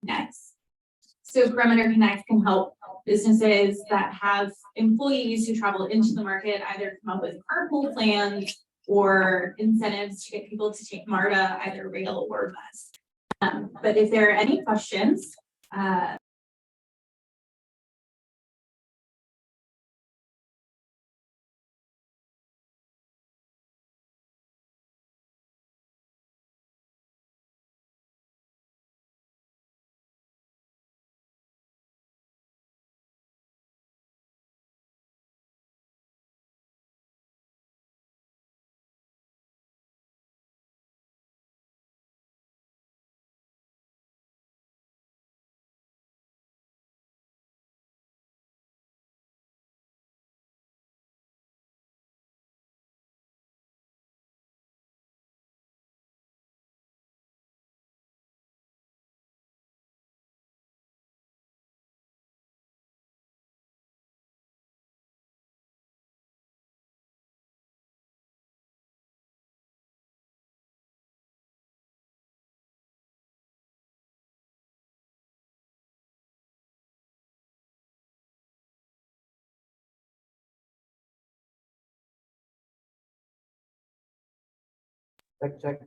Next. So Perimeter Connect can help businesses that have employees who travel into the market either come up with carpool plans or incentives to get people to take MARTA, either rail or bus. But if there are any questions, Check.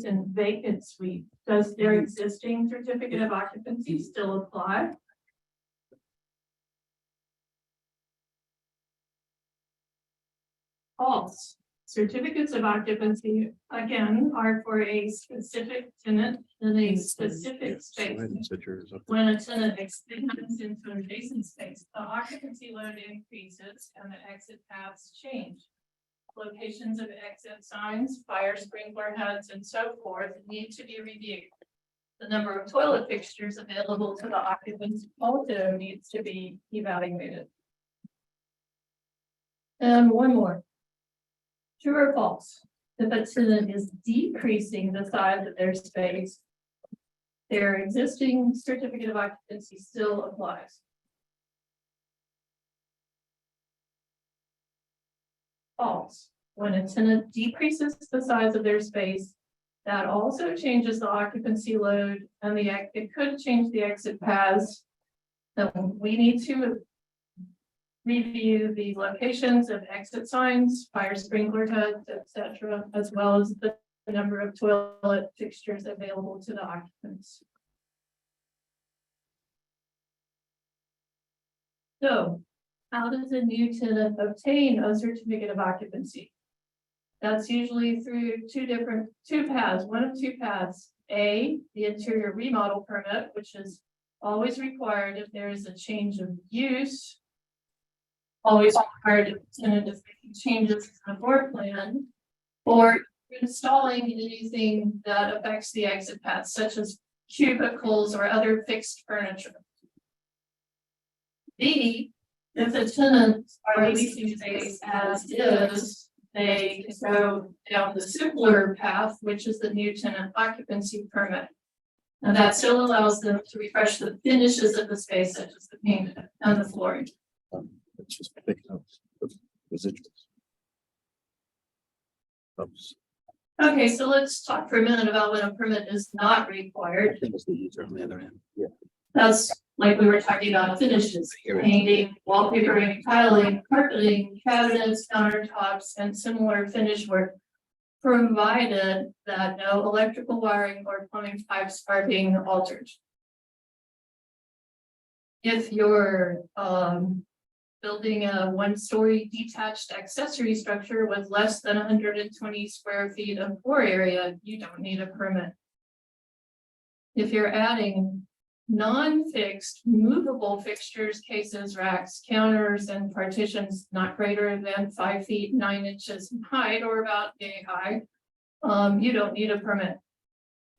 In vacant suite, does their existing certificate of occupancy still apply? False. Certificates of occupancy, again, are for a specific tenant in a specific space. When a tenant expands into an adjacent space, the occupancy load increases and the exit paths change. Locations of exit signs, fire sprinkler heads, and so forth need to be reviewed. The number of toilet fixtures available to the occupants also needs to be evaluated. And one more. True or false? If a tenant is decreasing the size of their space, their existing certificate of occupancy still applies. False. when a tenant decreases the size of their space, that also changes the occupancy load and it could change the exit paths. So we need to review the locations of exit signs, fire sprinkler heads, etc., as well as the number of toilet fixtures available to the occupants. So, how does a new tenant obtain a certificate of occupancy? That's usually through two paths, one of two paths. A, the interior remodel permit, which is always required if there is a change of use. Always required if the tenant is making changes to the floor plan, or installing anything that affects the exit path, such as cubicles or other fixed furniture. B, if the tenants are leasing space as is, they can go down the simpler path, which is the new tenant occupancy permit. And that still allows them to refresh the finishes of the space, such as the paint and the flooring. It's just picking up the residuals. Oops. Okay, so let's talk for a minute about when a permit is not I required. think it's the user on the other end. Yeah. That's like we were talking about finishes, painting, wallpapering, tiling, carpeting, cabinets, countertops, and similar finish work, provided that no electrical wiring or plumbing pipes are being altered. If you're building a one-story detached accessory structure with less than 120 square feet of floor area, you don't need a permit. If you're adding non-fixed movable fixtures, cases, racks, counters, and partitions not greater than 5 feet 9 inches in height or about yay high, you don't need a permit.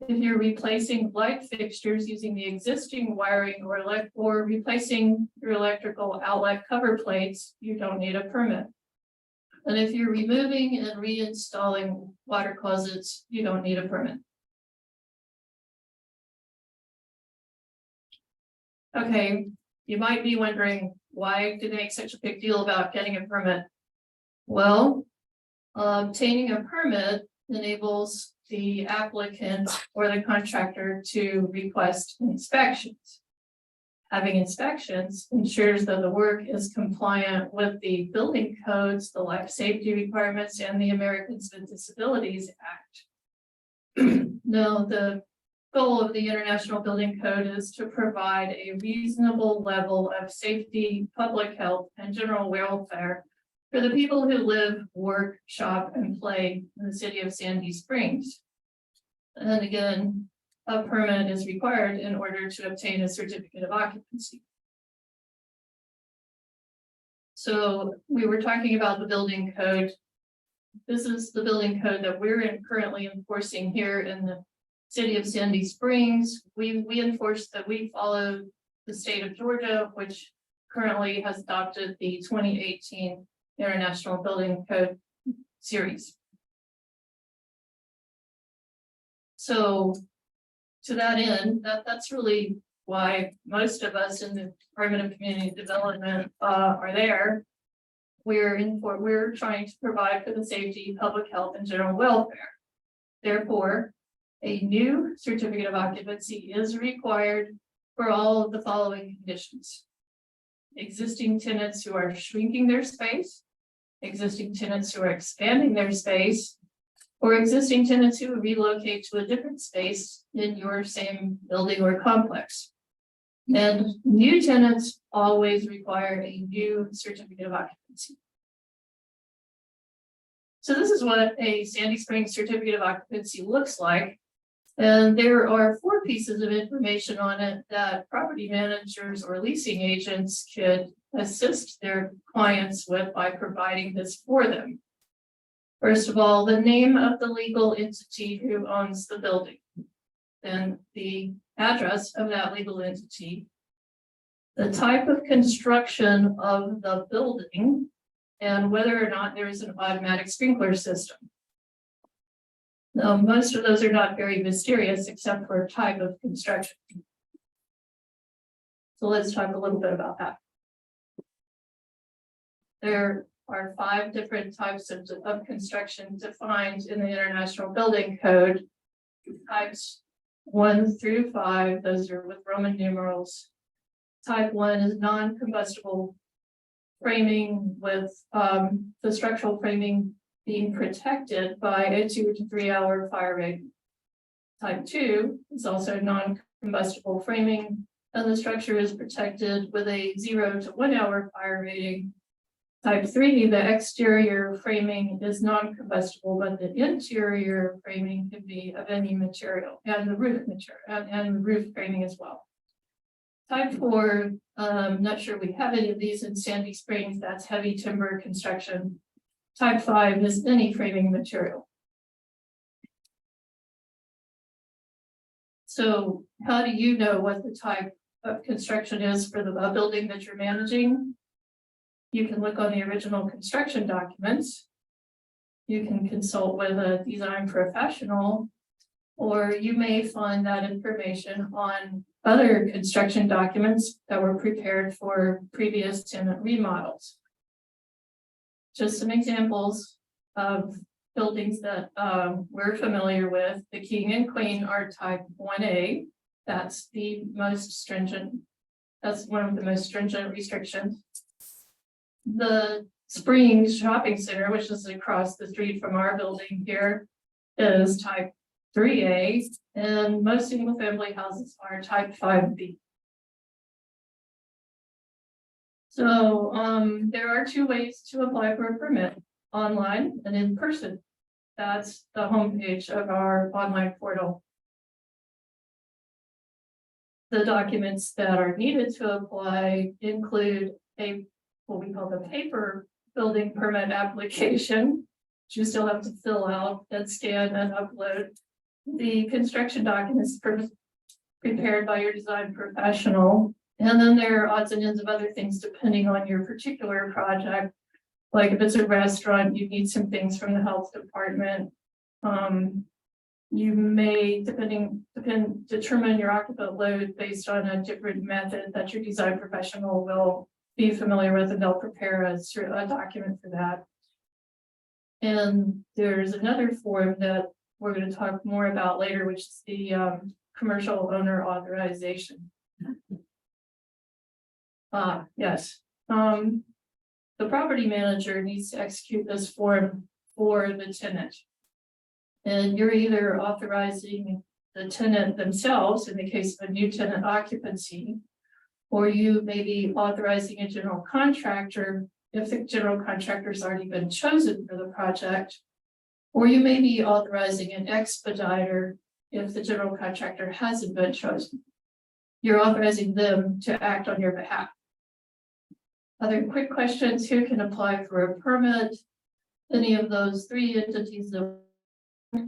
If you're replacing light fixtures using the existing wiring or replacing your electrical outlet cover plates, you don't need a permit. And if you're removing and reinstalling water closets, you don't need a permit. Okay, you might be wondering, why do they make such a big deal about getting a permit? Well, obtaining a permit enables the applicant or the contractor to request inspections. Having inspections ensures that the work is compliant with the building codes, the life safety requirements, and the Americans with Disabilities Act. Now, the goal of the International Building Code is to provide a reasonable level of safety, public health, and general welfare for the people who live, work, shop, and play in the city of Sandy Springs. And again, a permit is required in order to obtain a certificate of occupancy. So we were talking about the building code. This is the building code that we're currently enforcing here in the city of Sandy Springs. We enforce that we follow the state of Georgia, which currently has adopted the 2018 International Building Code series. So to that end, that's really why most of us in the Department of Community Development are there. We're trying to provide for the safety, public health, and general welfare. Therefore, a new certificate of occupancy is required for all of the following conditions: existing tenants who are shrinking their space, existing tenants who are expanding their space, or existing tenants who relocate to a different space in your same building or complex. And new tenants always require a new certificate of occupancy. So this is what a Sandy Springs certificate of occupancy looks like. And there are 4 pieces of information on it that property managers or leasing agents could assist their clients with by providing this for them. First of all, the name of the legal entity who owns the building, then the address of that legal entity, the type of construction of the building, and whether or not there is an automatic sprinkler system. Now, most of those are not very mysterious except for type of construction. So let's talk a little bit about that. There are 5 different types of construction defined in the International Building Code. Types 1 through 5, those are with Roman numerals. Type 1 is non-combustible framing with the structural framing being protected by a 2 to 3 hour fire rating. Type 2 is also non-combustible framing, and the structure is protected with a 0 to 1 hour fire rating. Type 3, the exterior framing is non-combustible, but the interior framing can be of any material, and the roof material, and the roof framing as well. Type 4, not sure we have any of these in Sandy Springs, that's heavy timber construction. Type 5 is any framing material. So how do you know what the type of construction is for the building that you're managing? You can look on the original construction documents. You can consult with a design professional, or you may find that information on other construction documents that were prepared for previous tenant remodels. Just some examples of buildings that we're familiar with. The King and Queen are type 1A. That's the most stringent. That's one of the most stringent restrictions. The Springs Shopping Center, which is across the street from our building here, is type 3A, and most single family houses are type 5B. So there are 2 ways to apply for a permit, online and in person. That's the homepage of our online portal. The documents that are needed to apply include what we call the paper building permit application, which you still have to fill out and scan and upload. The construction documents prepared by your design professional. And then there are odds and ends of other things depending on your particular project. Like if it's a restaurant, you need some things from the health department. You may, determine your occupant load based on a different method that your design professional will be familiar with, and they'll prepare a document for that. And there's another form that we're going to talk more about later, which is the commercial owner authorization. Yes. The property manager needs to execute this form for the tenant. And you're either authorizing the tenant themselves in the case of a new tenant occupancy, or you may be authorizing a general contractor if the general contractor's already been chosen for the project, or you may be authorizing an expediter if the general contractor hasn't been chosen. You're authorizing them to act on your behalf. Other quick questions: who can apply for a permit? Any of those 3 entities that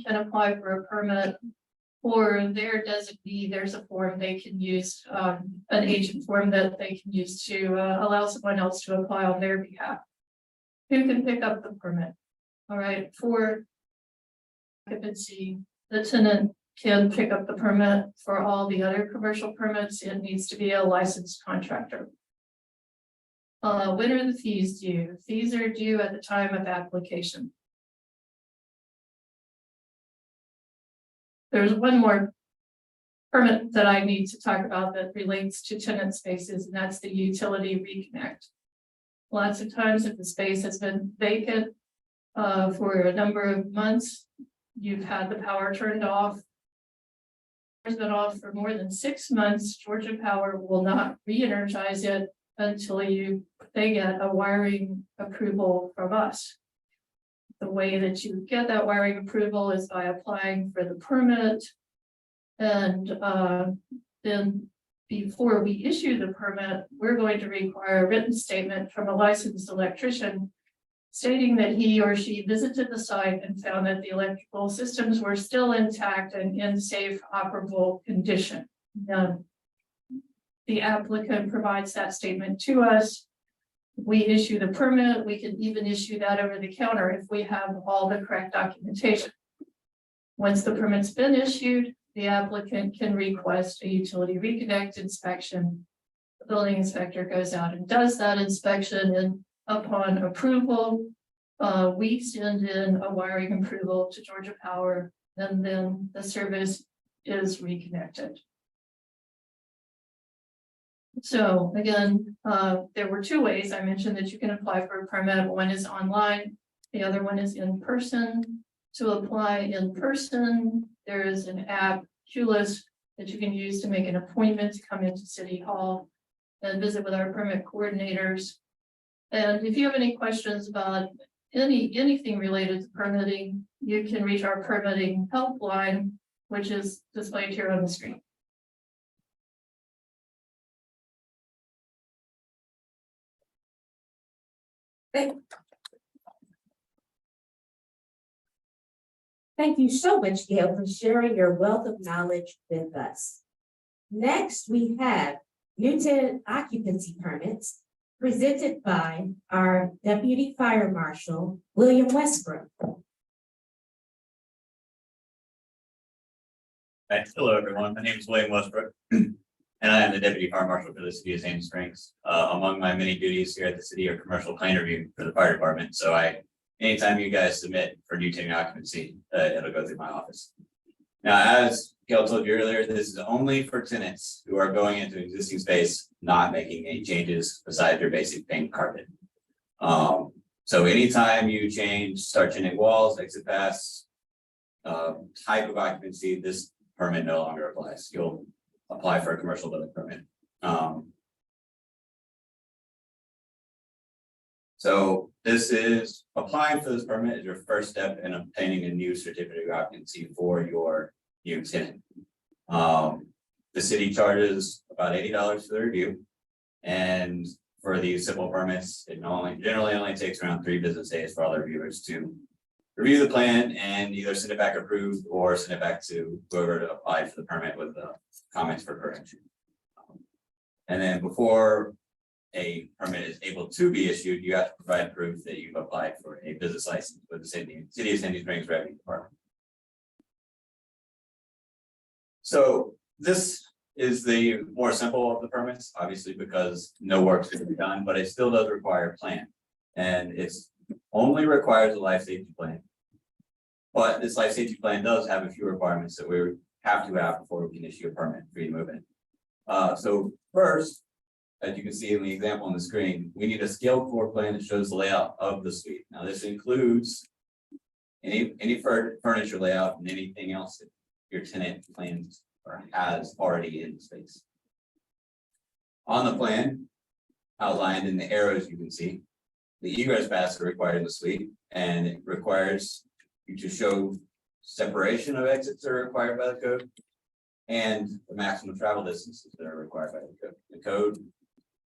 can apply for a permit, or their designee. There's a form they can use, an agent form that they can use to allow someone else to apply on their behalf. Who can pick up the permit? All right, for occupancy, the tenant can pick up the permit. For all the other commercial permits, it needs to be a licensed contractor. When are the fees due? Fees are due at the time of application. There's one more permit that I need to talk about that relates to tenant spaces, and that's the utility reconnect. Lots of times if the space has been vacant for a number of months, you've had the power turned off. It's been off for more than 6 months. Georgia Power will not re-energize it until they get a wiring approval from us. The way that you get that wiring approval is by applying for the permit. And then before we issue the permit, we're going to require a written statement from a licensed electrician stating that he or she visited the site and found that the electrical systems were still intact and in safe operable condition. Now, the applicant provides that statement to us. We issue the permit. We can even issue that over the counter if we have all the correct documentation. Once the permit's been issued, the applicant can request a utility reconnect inspection. The building inspector goes out and does that inspection, and Upon approval, we send in a wiring approval to Georgia Power, and then the service is reconnected. So again, there were two ways. I mentioned that you can apply for a permit. One is online, the other one is in person. To apply in person, there is an app, QList, that you can use to make an appointment to come into City Hall and visit with our permit coordinators. And if you have any questions about anything related to permitting, you can reach our permitting helpline, which is displayed here on the screen. Thank you so much, Gail, for sharing your wealth of knowledge with us. Next, we have new tenant occupancy permits presented by our Deputy Fire Marshal, William Westbrook. Hello, everyone. My name is William Westbrook, and I am the Deputy Fire Marshal for the City of Sandy Springs. Among my many duties here at the city are commercial plan review for the fire department. So anytime you guys submit for new tenant occupancy, it'll go through my office. Now, as Gail told you earlier, this is only for tenants who are going into existing space, not making any changes besides your basic paint carpet. So anytime you start changing walls, exit paths, type of occupancy, this permit no longer applies. You'll apply for a commercial building permit. So this is applying for this permit is your first step in obtaining a new certificate of occupancy for your new tenant. The city charges about $80 for the review, and for these simple permits, it generally only takes around 3 business days for all the reviewers to review the plan and either send it back approved or send it back to whoever to apply for the permit with the comments for correction. And then before a permit is able to be issued, you have to provide proof that you've applied for a business license with the City of Sandy Springs Revenue Department. So this is the more simple of the permits, obviously, because no work's going to be done, but it still does require a plan. And it's only requires a life safety plan. But this life safety plan does have a few requirements that we have to have before we can issue a permit for you to move in. So first, as you can see in the example on the screen, we need a scaled floor plan that shows the layout of the suite. Now this includes any furniture layout and anything else that your tenant plans or has already in the space. On the plan, outlined in the arrows, you can see the egress paths are required in the suite, and it requires you to show separation of exits that are required by the code and the maximum travel distances that are required by the code. The code,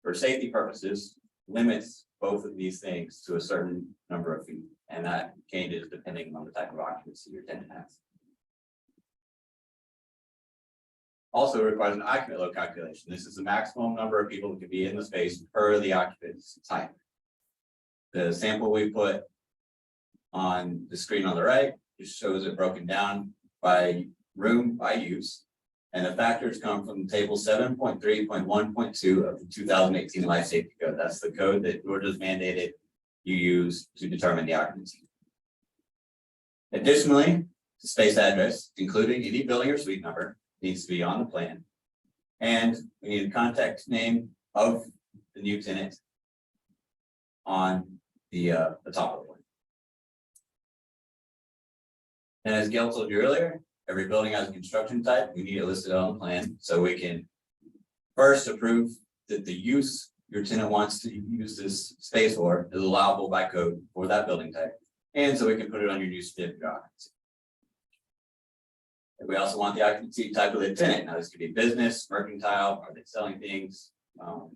for safety purposes, limits both of these things to a certain number of feet, and that changes depending on the type of occupancy your tenant has. Also requires an occupant load calculation. This is the maximum number of people who can be in the space per the occupant's type. The sample we put on the screen on the right just shows it broken down by room by use. And the factors come from table 7.3.1.2 of the 2018 Life Safety Code. That's the code that Georgia's mandated you use to determine the occupancy. Additionally, the space address, including any building or suite number, needs to be on the plan. And we need a contact name of the new tenant on the top of the plan. And as Gail told you earlier, every building has a construction type. We need it listed on the plan so we can first approve that the use your tenant wants to use this space for is allowable by code for that building type. And so we can put it on your new certificate of occupancy. And we also want the occupancy type of the tenant. Now this could be business, mercantile, are they selling things,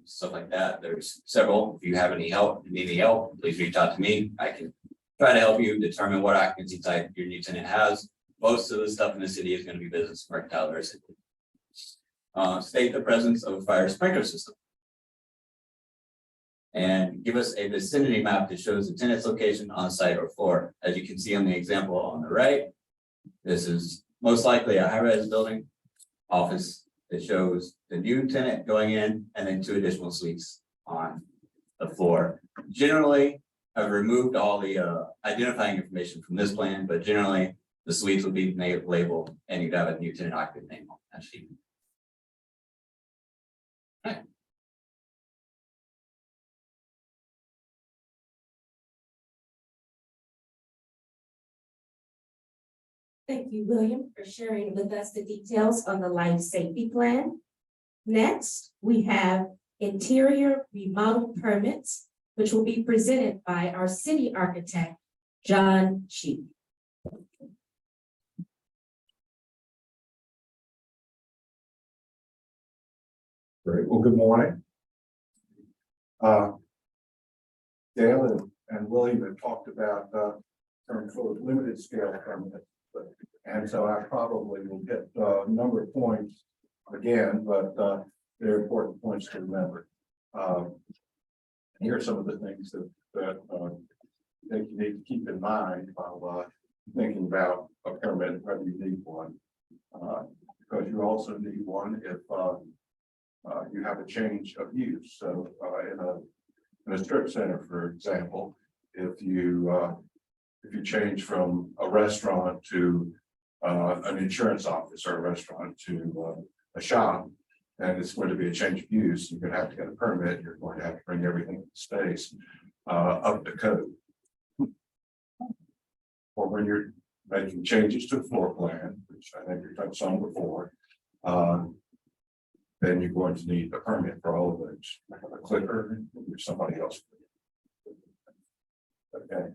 stuff like that. There's several. If you have any help, need any help, please reach out to me. I can try to help you determine what occupancy type your new tenant has. Most of the stuff in the city is going to be business, mercantile, or city. State the presence of a fire sprinkler system. And give us a vicinity map that shows the tenant's location on site or floor. As you can see on the example on the right, this is most likely a high-rise building office that shows the new tenant going in and then 2 additional suites on the floor. Generally, I've removed all the identifying information from this plan, but generally the suites would be labeled and you'd have a new tenant occupant name on that sheet. Thank you, William, for sharing with us the details on the life safety plan. Next, we have interior remodel permits, which will be presented by our city architect, John Cheek. Great, well, good morning. Dale and William have talked about term for limited scale permit. And so I probably will hit a number of points again, but they're important points to remember. Here are some of the things that I think you need to keep in mind while thinking about a permit, whether you need one. Because you also need one if you have a change of use. So in a strip center, for example, if you change from a restaurant to an insurance office or a restaurant to a shop, and it's going to be a change of use, you're going to have to get a permit. You're going to have to bring everything in space up to code. Or when you're making changes to a floor plan, which I think we touched on before, then you're going to need a permit for all of those. A clicker, or somebody else. Okay.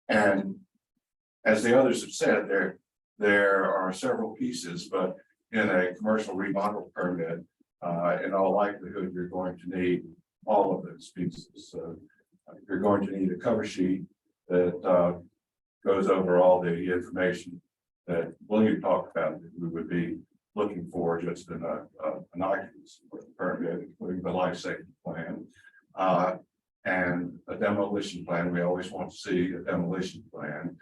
And as the others have said, there are several pieces, but in a commercial remodel permit, in all likelihood, you're going to need all of those pieces. So you're going to need a cover sheet that goes over all the information that William talked about that we would be looking for just in an occupancy permit, including the life safety plan. And a demolition plan. We always want to see a demolition plan.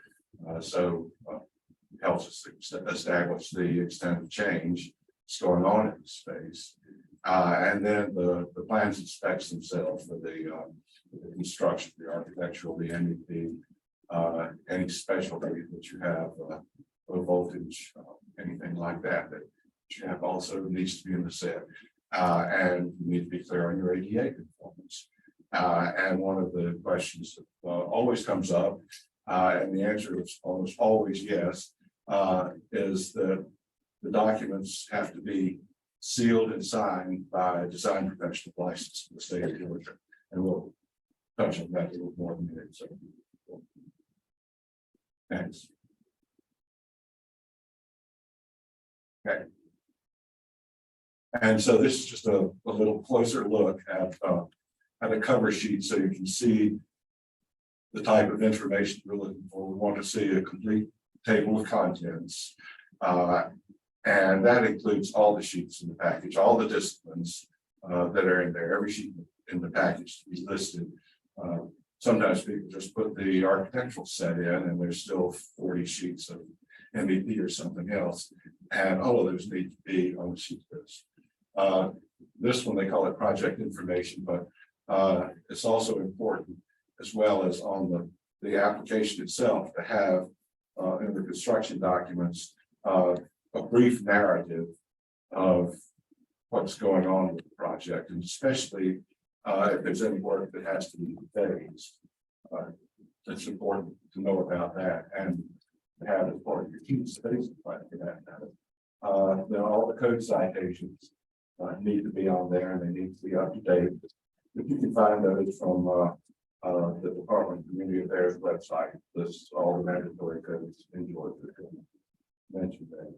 So it helps us establish the extent of change that's going on in the space. And then the plans and specs themselves for the construction, the architectural, the MEP, any specialty that you have, low voltage, anything like that, that you have also needs to be in the set. And you need to be clear on your ADA conformance. And one of the questions that always comes up, and the answer is almost always yes, is that the documents have to be sealed and signed by a design professional licensed in the state of Georgia. And we'll touch on that a little more in a minute. So, thanks. Okay. And so this is just a little closer look at a cover sheet so you can see the type of information we're looking for. We want to see a complete table of contents. And that includes all the sheets in the package, all the disciplines that are in there, every sheet in the package to be listed. Sometimes people just put the architectural set in and there's still 40 sheets of MEP or something else. And all of those need to be on the sheet list. This one, they call it project information, but it's also important as well as on the application itself to have in the construction documents a brief narrative of what's going on with the project, and especially if there's any work that has to be phased. It's important to know about that and to have it as part of your key studies plan for that matter. Then all the code citations need to be on there and they need to be up to date. If you can find those from the Department of Community Affairs website, this all the mandatory codes in Georgia mentioned that.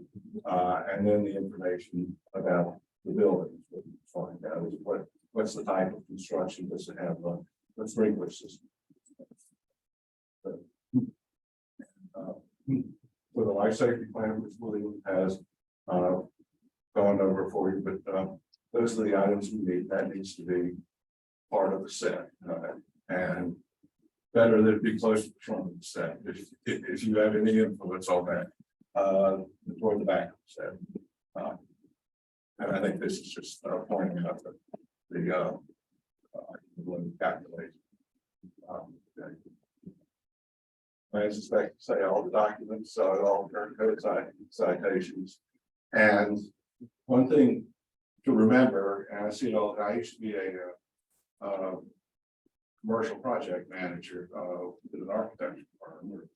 And then the information about the buildings, what you find out is what's the type of construction, does it have a sprinkler system? For the life safety plan, which William has gone over for you, but those are the items we need. That needs to be part of the set, and better that it be close to the front of the set. If you have any influence on that, toward the back of the set. And I think this is just pointing out calculation. Okay. I suspect to say all the documents, all current code citations. And one thing to remember, and I see it all, I used to be a commercial project manager with an architecture firm.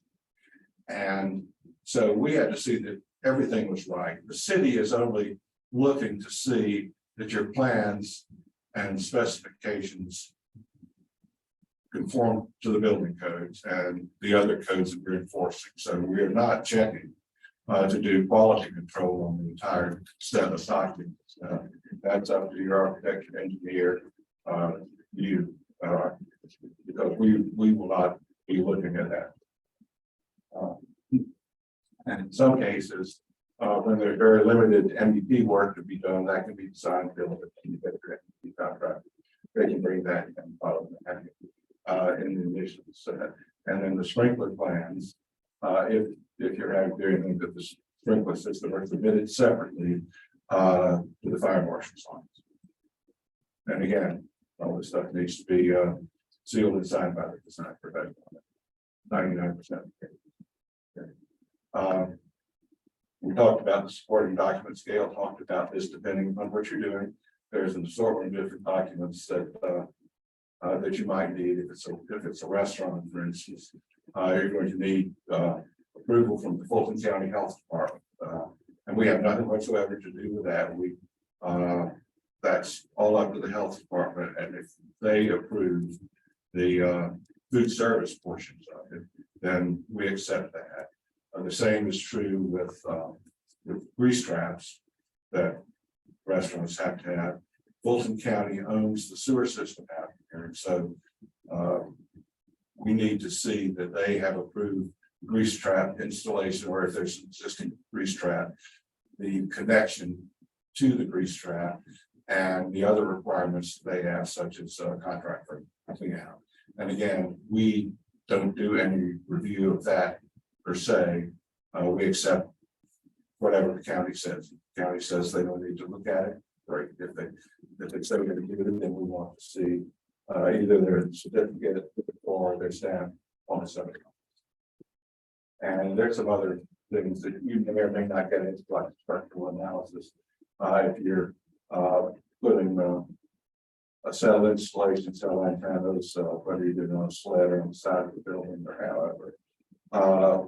And so we had to see that everything was right. The city is only looking to see that your plans and specifications conform to the building codes and the other codes that we're enforcing. So we are not checking to do quality control on the entire set of documents. That's up to your architect and engineer, because we will not be looking at that. And in some cases, when there's very limited MVP work to be done, that can be designed built with the contract. They can bring that in the initial set. And then the sprinkler plans, if you're having doing that, the sprinkler system are submitted separately to the fire marshal's office. And again, all this stuff needs to be sealed and signed by the design professional. 99%. We talked about the supporting document scale, talked about this depending on what you're doing. There's an assortment of different documents that that you might need if it's a restaurant, for instance. You're going to need approval from the Fulton County Health Department. And we have nothing whatsoever to do with that. That's all up to the health department, and if they approve the food service portions of it, then we accept that. The same is true with grease traps that restaurants have to have. Fulton County owns the sewer system out here, and so we need to see that they have approved grease trap installation, or if there's an existing grease trap, the connection to the grease trap and the other requirements they have, such as contract for clean out. And again, we don't do any review of that per se. We accept whatever the county says. The county says they don't need to look at it. Great. If they say they're going to do it, then we want to see either their certificate or their stamp on the subject. And there's some other things that you may or may not get into, like structural analysis. If you're putting a cell installation, cell antennas, whether you did it on a sled or on the side of the building or however,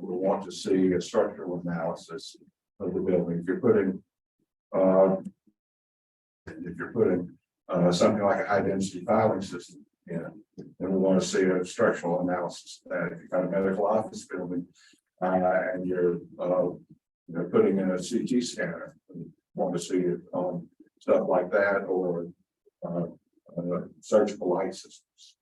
we want to see a structural analysis of the building. If you're putting something like a high density filing system in, then we want to see a structural analysis of that. If you've got a medical office building and you're putting in a CT scanner, we want to see it on stuff like that, or surgical light systems.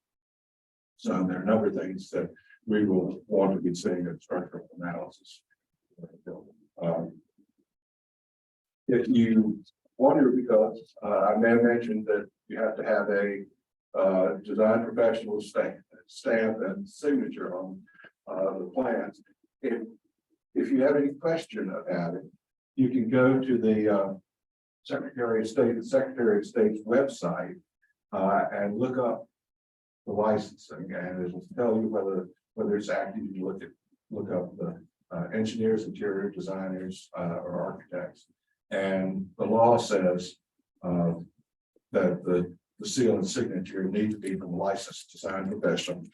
So there are a number of things that we will want to be seeing in structural analysis. If you wonder, because I may have mentioned that you have to have a design professional stamp and signature on the plans. If you have any question about it, you can go to the Secretary of State's website and look up the licensing, and it will tell you whether it's active. You look up the engineers, interior designers, or architects, and the law says that the seal and signature need to be from a licensed design professional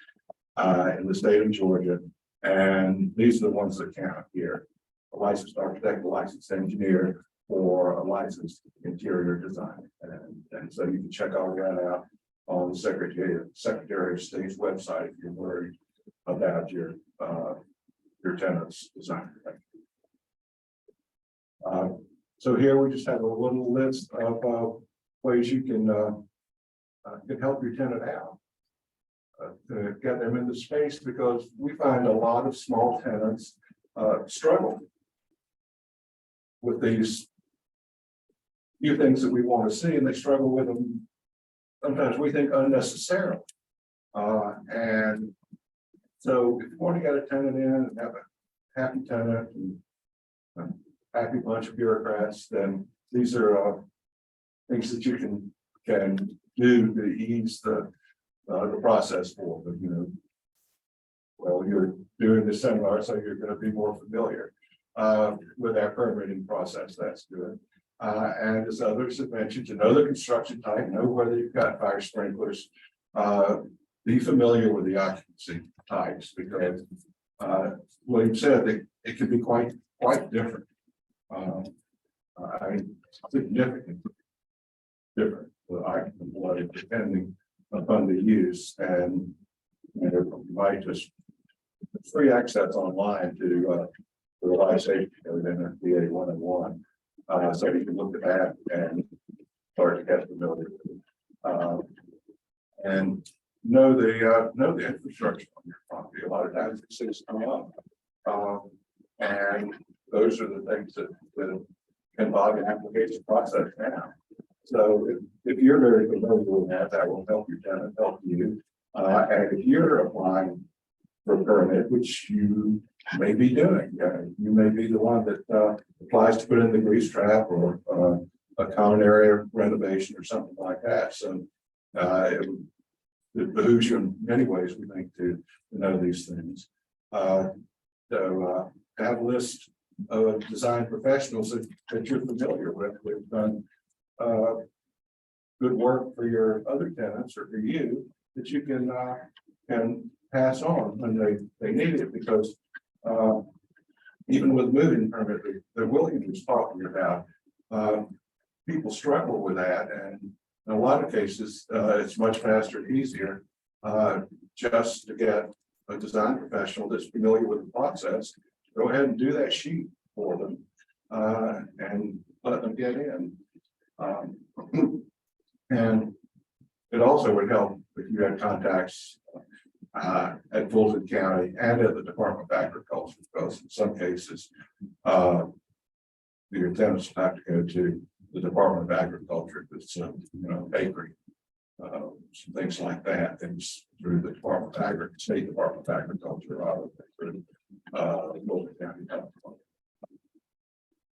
in the state of Georgia, and these are the ones that count here: a licensed architect, a licensed engineer, or a licensed interior designer. And so you can check all that out on the Secretary of State's website if you're worried about your tenant's design. So here we just have a little list of ways you can help your tenant out to get them into space, because we find a lot of small tenants struggle with these few things that we want to see, and they struggle with them sometimes, we think, unnecessarily. And so if you want to get a tenant in and have a happy tenant and a happy bunch of bureaucrats, then these are things that you can do to ease the process for them, you know. Well, you're doing the seminar, so you're gonna be more familiar with our permitting process. That's good. And as others have mentioned, to know the construction type, know whether you've got fire sprinklers. Be familiar with the occupancy types, because William said that it can be quite different. I mean, significant different, depending upon the use, and you know, you might just free access online to the life safety code in the DA 101. So you can look at that and start to get familiar with it. And know the infrastructure on your property. A lot of times these things come up. And those are the things that involve an application process now. So if you're very familiar with that, that will help your tenant, help you. And if you're applying for a permit, which you may be doing, you may be the one that applies to put in the grease trap or a common area renovation or something like that. So it behooves you in many ways, we think, to know these things. So have a list of design professionals that you're familiar with. We've done good work for your other tenants or for you that you can pass on when they need it, because even with moving permit that William was talking about, people struggle with that, and in a lot of cases it's much faster and easier just to get a design professional that's familiar with the process. Go ahead and do that sheet for them and let them get in. And it also would help if you had contacts at Fulton County and at the Department of Agriculture, because in some cases your tenants have to go to the Department of Agriculture, that's bakery, some things like that, things through the Department of Agriculture, State Department of Agriculture, rather than through Fulton County, California.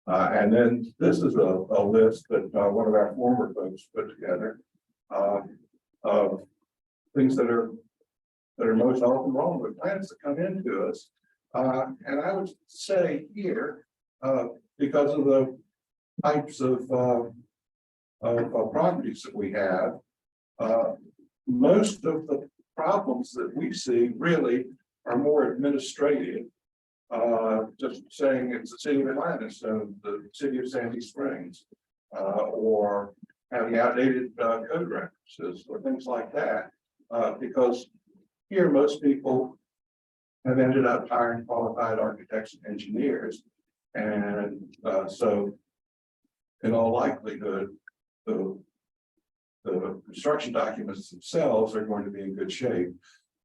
And then this is a list that one of our former folks put together of things that are most often wrong with plans that come into us. And I would say here, because of the types of properties that we have, most of the problems that we see really are more administrative. Just saying it's the city of Atlanta instead of the city of Sandy Springs, or having outdated code references or things like that, because here most people have ended up hiring qualified architects and engineers, and so in all likelihood the construction documents themselves are going to be in good shape,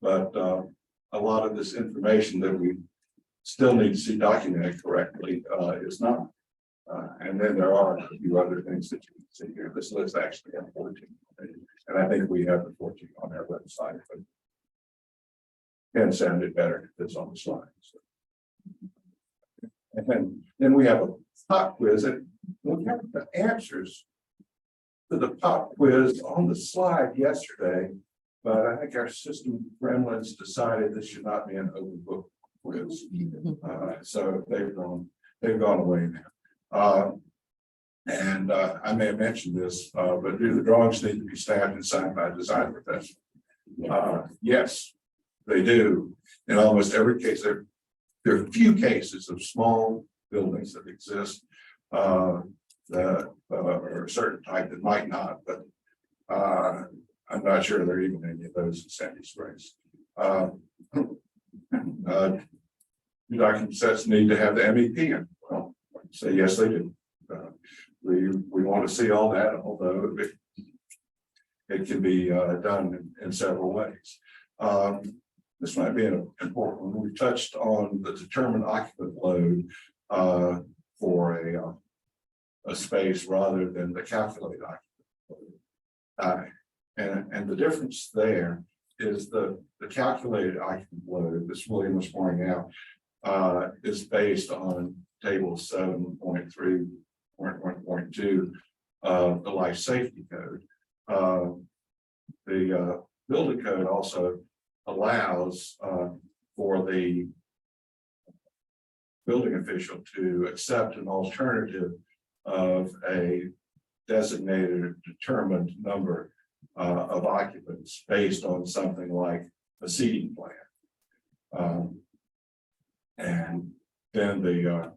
but a lot of this information that we still need to see documented correctly is not. And then there are a few other things that you can see here. This list actually has 14, and I think we have the 14 on our website, but can sound it better if it's on the slide. So. And then we have a pop quiz, and we have the answers to the pop quiz on the slide yesterday, but I think our system gremlins decided this should not be an open book quiz. So they've gone away now. And I may have mentioned this, but do the drawings need to be stamped and signed by a design professional? Yes, they do. In almost every case, there are a few cases of small buildings that exist that are a certain type that might not, but I'm not sure there are even any of those in Sandy Springs. Do document sets need to have the MEP in? Well, say yes, they do. We want to see all that, although it can be done in several ways. This might be an important one. We touched on the determined occupant load for a space rather than the calculated occupant load. And the difference there is the calculated occupant load, this William was pointing out, is based on table 7.3.1.2 of the life safety code. The building code also allows for the building official to accept an alternative of a designated or determined number of occupants based on something like a seating plan. And then the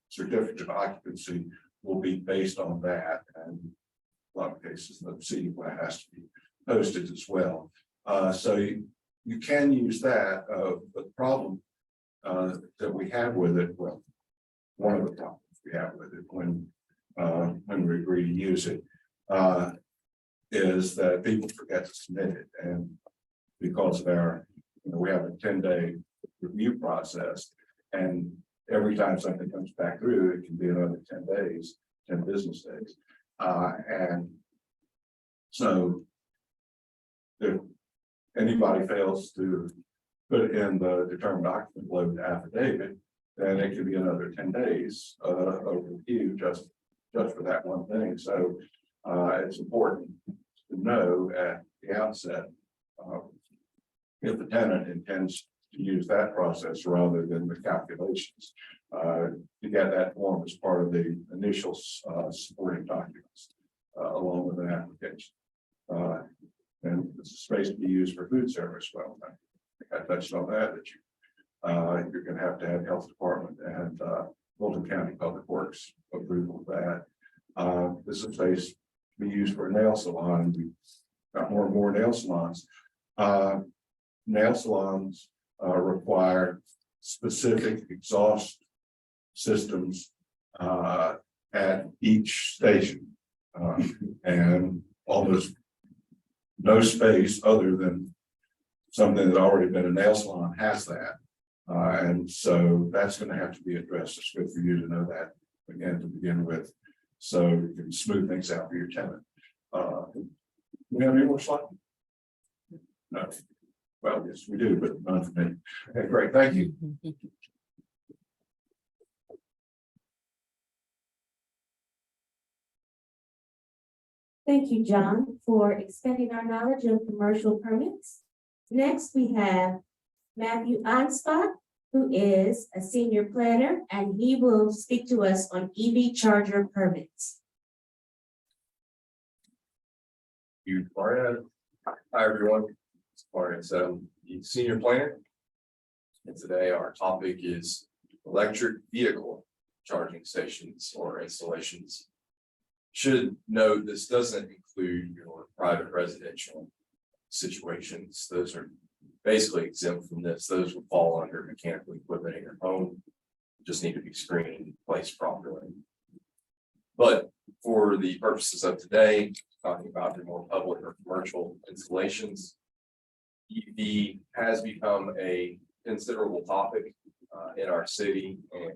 certificate of occupancy will be based on that, and a lot of cases, the seating plan has to be posted as well. So you can use that, but the problem that we have with it, well, one of the problems we have with it when we agree to use it, is that people forget to submit it, and because of our, we have a 10-day review process, and every time something comes back through, it can be another 10 days, 10 business days. And so if anybody fails to put in the determined occupant load affidavit, then it could be another 10 days of review just for that one thing. So it's important to know at the outset if the tenant intends to use that process rather than the calculations. To get that form as part of the initial supporting documents along with an application. And it's a space to be used for food service. Well, I think I touched on that you're going to have health department and Fulton County Public Works approval of that. This is a space to be used for a nail salon. We've got more and more nail salons. Nail salons require specific exhaust systems at each station, and almost no space other than something that's already been a nail salon has that. And so that's going to have to be addressed. It's good for you to know that again to begin with, so you can smooth things out for your tenant. We have any more slides? No. Well, yes, we do, but none for me. Okay, great. Thank you. Thank you, John, for expanding our knowledge of commercial permits. Next, we have Matthew Onspot, who is a senior planner, and he will speak to us on EV charger permits. You, Maria. Hi, everyone. It's Maria, the senior planner. And today our topic is electric vehicle charging stations or installations. Should note this doesn't include your private residential situations. Those are basically exempt from this. Those would fall under mechanical equipment in your home. Just need to be screened and placed properly. But for the purposes of today, talking about the more public or commercial installations, EV has become a considerable topic in our city and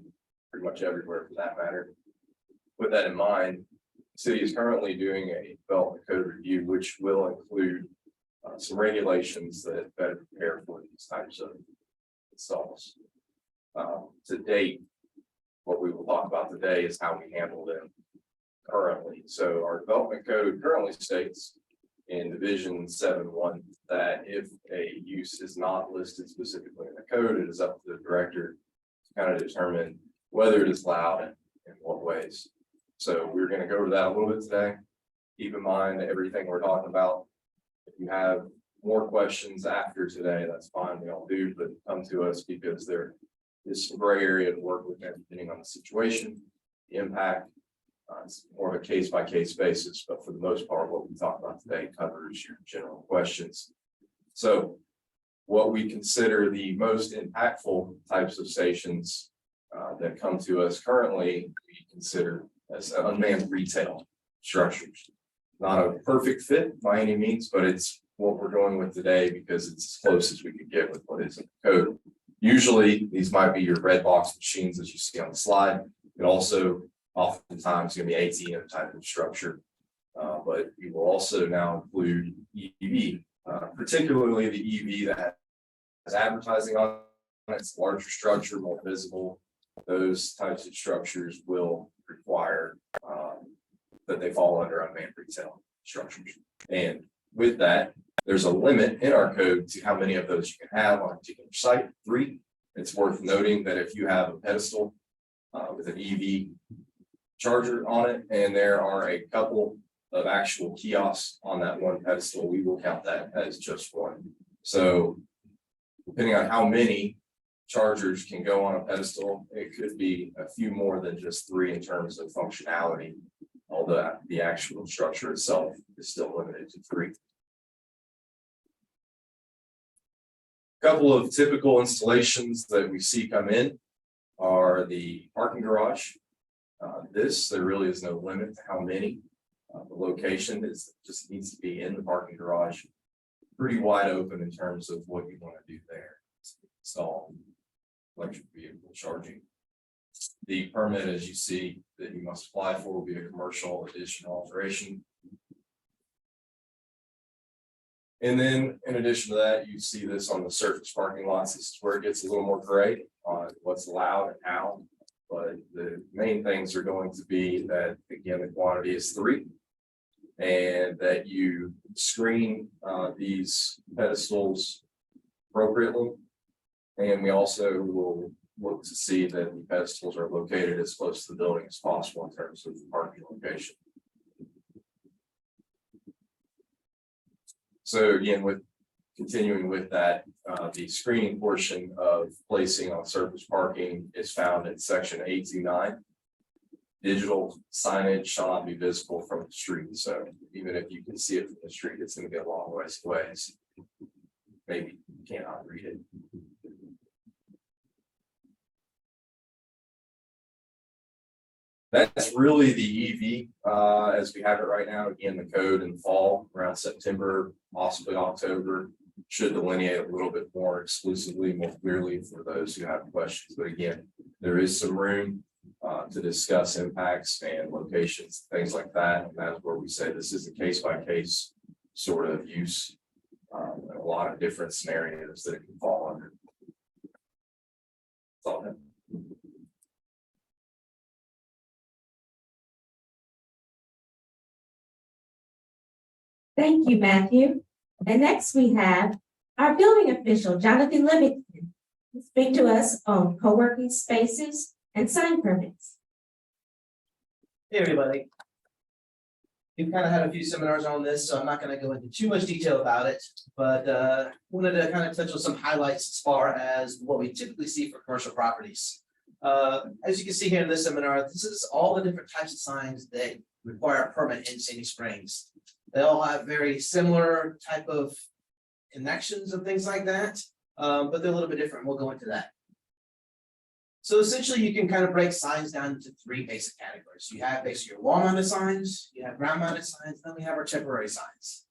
pretty much everywhere for that matter. With that in mind, the city is currently doing a development code review, which will include some regulations that better prepare for these types of installs. To date, what we will talk about today is how we handle them currently. So our development code currently states in Division 7.1 that if a use is not listed specifically in the code, it is up to the director to kind of determine whether it is allowed and in what ways. So we're going to go over that a little bit today. Keep in mind that everything we're talking about. If you have more questions after today, that's fine. We all do, but come to us because there is some gray area to work with depending on the situation, the impact. It's more of a case-by-case basis, but for the most part, what we talk about today covers your general questions. So what we consider the most impactful types of stations that come to us currently, we consider as unmanned retail structures. Not a perfect fit by any means, but it's what we're going with today because it's as close as we could get with what is in the code. Usually, these might be your red box machines as you see on the slide, but also oftentimes going to be ATM type of structure, but we will also now include EV, particularly the EV that has advertising on its larger structure, more visible. Those types of structures will require that they fall under unmanned retail structures. And with that, there's a limit in our code to how many of those you can have on a particular site, 3. It's worth noting that if you have a pedestal with an EV charger on it, and there are a couple of actual kiosks on that one pedestal, we will count that as just one. So depending on how many chargers can go on a pedestal, it could be a few more than just 3 in terms of functionality, although the actual structure itself is still limited to 3. Couple of typical installations that we see come in are the parking garage. There really is no limit to how many. The location just needs to be in the parking garage. Pretty wide open in terms of what you want to do there. Install electric vehicle charging. The permit, as you see, that you must apply for will be a commercial addition alteration. And then in addition to that, you see this on the surface parking lots. This is where it gets a little more gray on what's allowed and how. But the main things are going to be that, again, the quantity is 3. And that you screen these pedestals appropriately. And we also will look to see that the pedestals are located as close to the building as possible in terms of the parking location. So again, with continuing with that, the screening portion of placing on surface parking is found in section 829. Digital signage shall not be visible from the street. So even if you can see it from the street, it's going to be a long ways away. So maybe you cannot read it. That's really the EV as we have it right now. Again, the code in the fall around September, possibly October, should delineate a little bit more exclusively, more clearly for those who have questions. But again, there is some room to discuss impacts and locations, things like that. And that's where we say this is a case by case sort of use. And a lot of different scenarios that it can fall under. That's all I have. Thank you, Matthew. And next we have our building official, Jonathan Livingston, to speak to us on co-working spaces and sign permits. Hey, everybody. We've kind of had a few seminars on this, so I'm not going to go into too much detail about it, but wanted to kind of touch on some highlights as far as what we typically see for commercial properties. As you can see here in this seminar, this is all the different types of signs that require a permit in Sandy Springs. They all have very similar type of connections and things like that, but they're a little bit different. We'll go into that. So essentially, you can kind of break signs down into 3 basic categories. You have basically your wall-mounted signs, you have ground-mounted signs, then we have our temporary signs.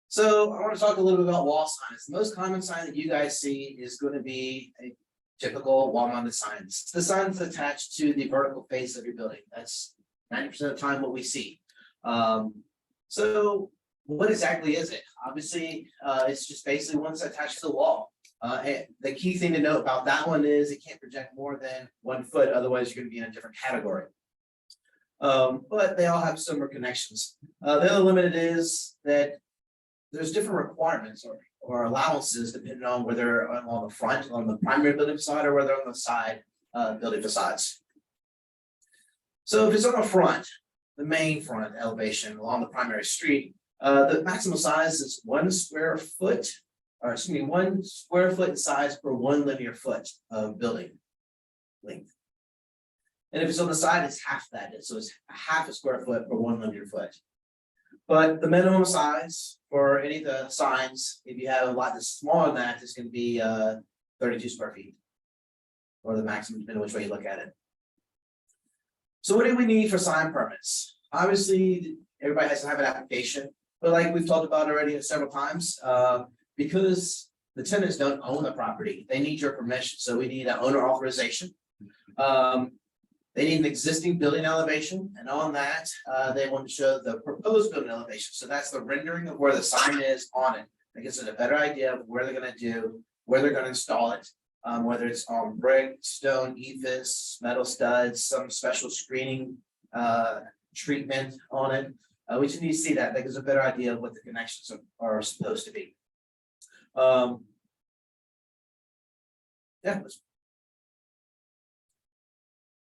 So I want to talk a little bit about wall signs. The most common sign that you guys see is going to be a typical wall-mounted sign. It's the sign that's attached to the vertical face of your building. That's 90% of the time what we see. So what exactly is it? Obviously, it's just basically one that's attached to the wall. And the key thing to note about that one is it can't project more than 1 foot, otherwise you're going to be in a different category. But they all have similar connections. The other limit is that there's different requirements or allowances depending on whether on the front, on the primary building facade, or whether on the side building facades. So if it's on the front, the main front elevation along the primary street, the maximum size is 1 square foot, or excuse me, 1 square foot in size per 1 linear foot of building length. And if it's on the side, it's half that. So it's half a square foot per 1 linear foot. But the minimum size for any of the signs, if you have a lot that's smaller than that, is going to be 32 square feet. Or the maximum, depending on which way you look at it. So what do we need for sign permits? Obviously, everybody has to have an application, but like we've talked about already several times, because the tenants don't own the property, they need your permission. So we need an owner authorization. They need an existing building elevation, and on that, they want to show the proposed building elevation. So that's the rendering of where the sign is on it. That gives it a better idea of where they're going to do, where they're going to install it, whether it's on brick, stone, ephes, metal studs, some special screening treatment on it. We just need to see that gives a better idea of what the connections are supposed to be. Yeah.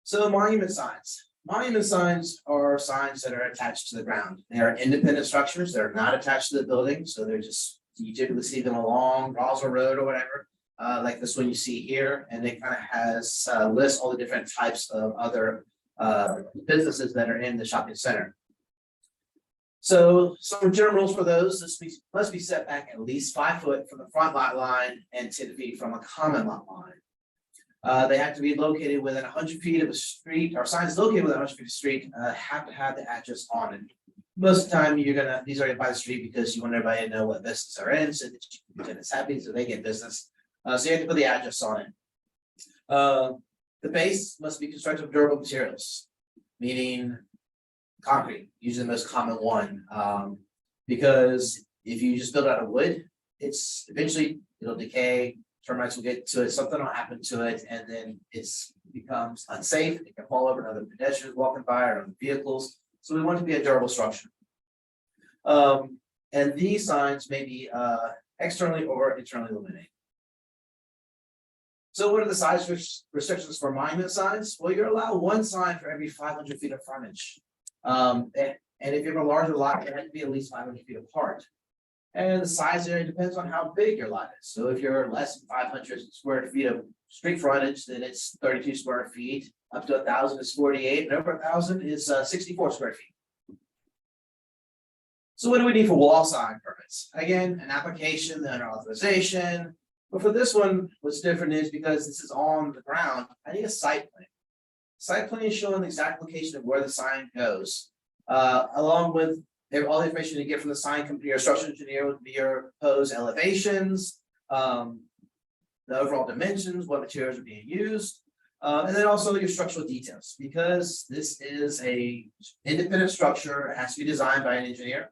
So monument signs. Monument signs are signs that are attached to the ground. They are independent structures. They're not attached to the building. So they're just, you typically see them along Roswell Road or whatever, like this one you see here. And it kind of has lists all the different types of other businesses that are in the shopping center. So some general rules for those, must be set back at least 5 foot from the front lot line and 10 feet from a common lot line. They have to be located within 100 feet of a street, or signs located within 100 feet of the street, have to have the address on it. Most of the time, these are by the street because you want everybody to know what business are in, so that you can it's happy, so they get business. So you have to put the address on it. The base must be constructed of durable materials, meaning concrete, usually the most common one. Because if you just build out of wood, it's eventually it'll decay, termites will get to it, something will happen to it, and then it becomes unsafe. It can fall over to other pedestrians walking by or on vehicles. So we want it to be a durable structure. And these signs may be externally or internally illuminated. So what are the size restrictions for monument signs? Well, you're allowed 1 sign for every 500 feet of frontage. And if you have a larger lot, it has to be at least 500 feet apart. And the size area depends on how big your lot is. So if you're less than 500 square feet of street frontage, then it's 32 square feet. Up to 1,000 is 48, and over 1,000 is 64 square feet. So what do we need for wall sign permits? Again, an application, then an authorization. But for this one, what's different is because this is on the ground, I need a site plan. Site plan is showing the exact location of where the sign goes, along with all the information you get from the sign company or structural engineer would be your proposed elevations, the overall dimensions, what materials are being used, and then also your structural details. Because this is a independent structure, it has to be designed by an engineer,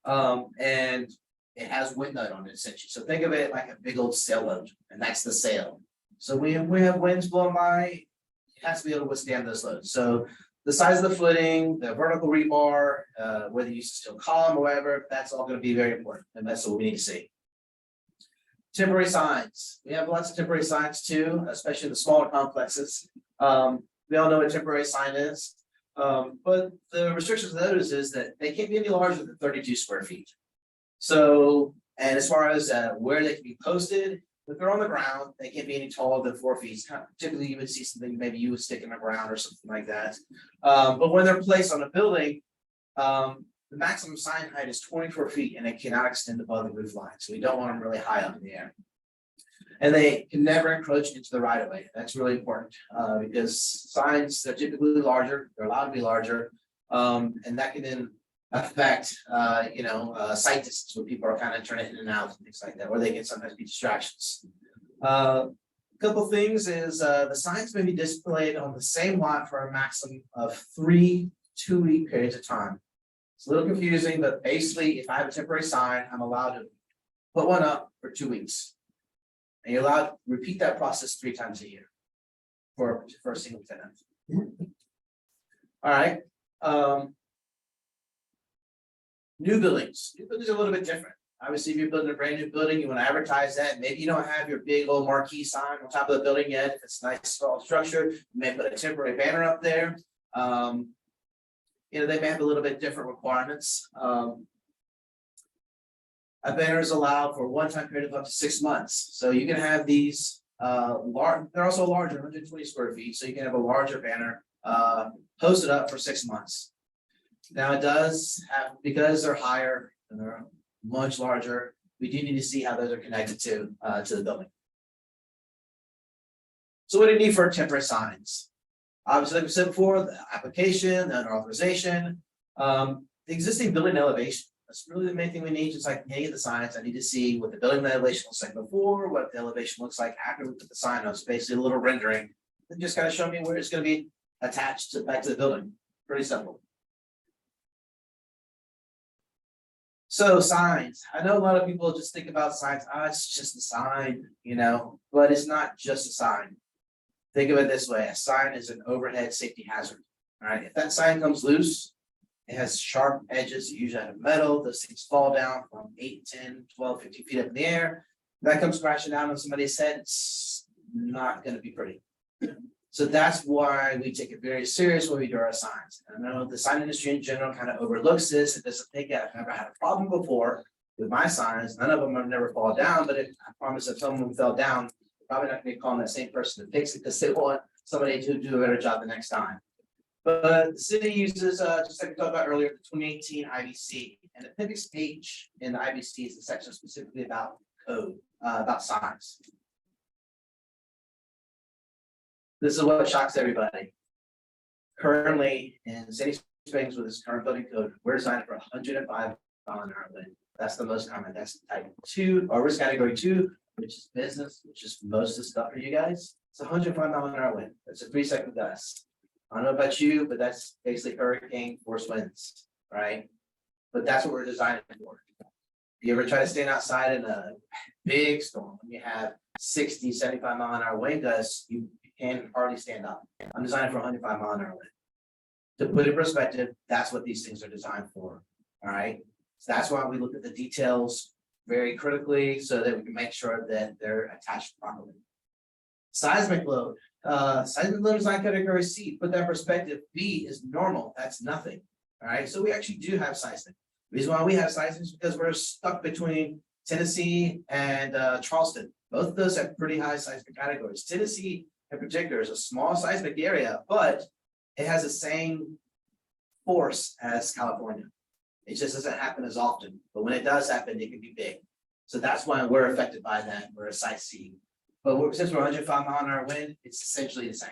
and it has wind nut on it essentially. So think of it like a big old sailboat, and that's the sail. So we have winds blowing by, it has to be able to withstand those loads. So the size of the footing, the vertical rebar, whether you use a steel column or whatever, that's all going to be very important, and that's what we need to see. Temporary signs. We have lots of temporary signs too, especially in the smaller complexes. We all know what a temporary sign is, but the restrictions of those is that they can't be any larger than 32 square feet. So, and as far as where they can be posted, if they're on the ground, they can't be any taller than 4 feet. Typically, you would see something maybe you would stick in the ground or something like that. But when they're placed on a building, the maximum sign height is 24 feet and it cannot extend above the roof line. So we don't want them really high up in the air. And they can never encroach into the right of way. That's really important because signs, they're typically larger, they're allowed to be larger. And that can then affect, sight distance when people are kind of turning in and out and things like that, or they can sometimes be distractions. Couple things is the signs may be displayed on the same lot for a maximum of 3 2-week periods of time. It's a little confusing, but basically, if I have a temporary sign, I'm allowed to put one up for 2 weeks. And you're allowed to repeat that process 3 times a year for a single tenant. All right. New buildings. New buildings are a little bit different. Obviously, if you're building a brand new building, you want to advertise that. Maybe you don't have your big old marquee sign on top of the building yet. If it's a nice small structure, you may put a temporary banner up there. They may have a little bit different requirements. A banner is allowed for a one-time period of up to 6 months. So you can have these large, they're also larger, 120 square feet. So you can have a larger banner posted up for 6 months. Now it does have, because they're higher and they're much larger, we do need to see how those are connected to the building. So what do you need for temporary signs? Obviously, like we said before, the application, the authorization, the existing building elevation. That's really the main thing we need. Just like any of the signs, I need to see what the building elevation looks like before, what the elevation looks like after we put the sign up. It's basically a little rendering. And just kind of show me where it's going to be attached back to the building. Pretty simple. So signs, I know a lot of people just think about signs, it's just a sign, but it's not just a sign. Think of it this way, a sign is an overhead safety hazard, all right? If that sign comes loose It has sharp edges, usually out of metal. Those things fall down from 8, 10, 12, 15 feet up in the air. That comes crashing down on somebody's head, it's not gonna be pretty. So that's why we take it very serious when we do our signs. And I know the sign industry in general kind of overlooks this. It doesn't think I've never had a problem before with my signs. None of them have never fallen down, but I promise if someone fell down, they're probably not gonna be calling that same person to fix it because they want somebody to do a better job the next time. But the city uses, just like we talked about earlier, the 2018 IBC, and appendix H in the IBC is a section specifically about code, about signs. This is what shocks everybody. Currently, in Sandy Springs with this current building code, we're designed for 105 mile an hour wind. That's the most common. That's type 2 or risk category 2, which is business, which is most of the stuff for you guys. It's 105 mile an hour wind. That's a 3-second gust. I don't know about you, but that's basically hurricane force winds, right? But that's what we're designing for. You ever try to stand outside in a big storm and you have 60, 75 mile an hour wind gusts, you can hardly stand up. I'm designed for 105 mile an hour wind. To put it in perspective, that's what these things are designed for. All right. So that's why we look at the details very critically so that we can make sure that they're attached properly. Seismic load. Seismic load is not category C. Put that in perspective. B is normal. That's nothing. All right. So we actually do have seismic. The reason why we have seismic is because we're stuck between Tennessee and Charleston. Both of those have pretty high seismic categories. Tennessee in particular is a small seismic area, but it has the same force as California. It just doesn't happen as often, but when it does happen, it can be big. So that's why we're affected by that. We're a size C. But since we're 105 mile an hour wind, it's essentially the same.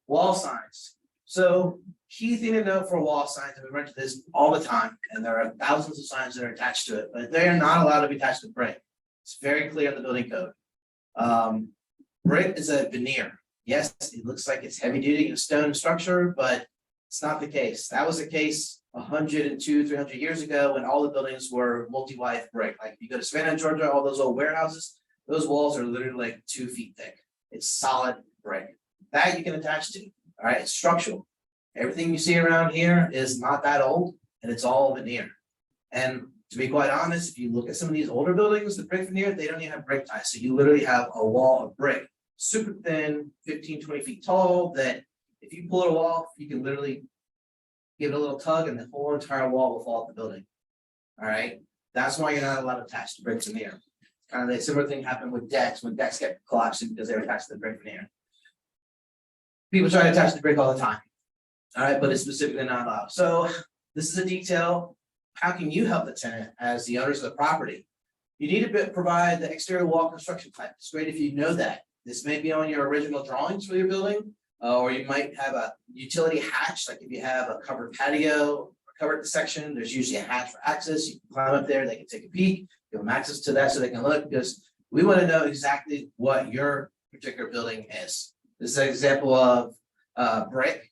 Wall signs. So key thing to note for wall signs, and we run into this all the time, and there are thousands of signs that are attached to it, but they are not allowed to be attached to brick. It's very clear in the building code. Brick is a veneer. Yes, it looks like it's heavy duty and stone structure, but it's not the case. That was the case 102, 300 years ago when all the buildings were multi-wide brick. Like if you go to Savannah, Georgia, all those old warehouses, those walls are literally like 2 feet thick. It's solid brick. That you can attach to. All right, it's structural. Everything you see around here is not that old, and it's all veneer. And to be quite honest, if you look at some of these older buildings, the brick veneer, they don't even have brick ties. So you literally have a wall of brick, super thin, 15, 20 feet tall, that if you pull it off, you can literally give it a little tug and the whole entire wall will fall off the building. All right, that's why you're not allowed to attach the brick veneer. Kind of a similar thing happened with decks when decks kept collapsing because they were attached to the brick veneer. People try to attach the brick all the time. All right, but it's specifically not allowed. So this is a detail. How can you help the tenant as the owners of the property? You need to provide the exterior wall construction type. It's great if you know that. This may be on your original drawings for your building, or you might have a utility hatch, like if you have a covered patio or covered section, there's usually a hatch for access. You can climb up there, they can take a peek, give them access to that so they can look, because we want to know exactly what your particular building is. This is an example of brick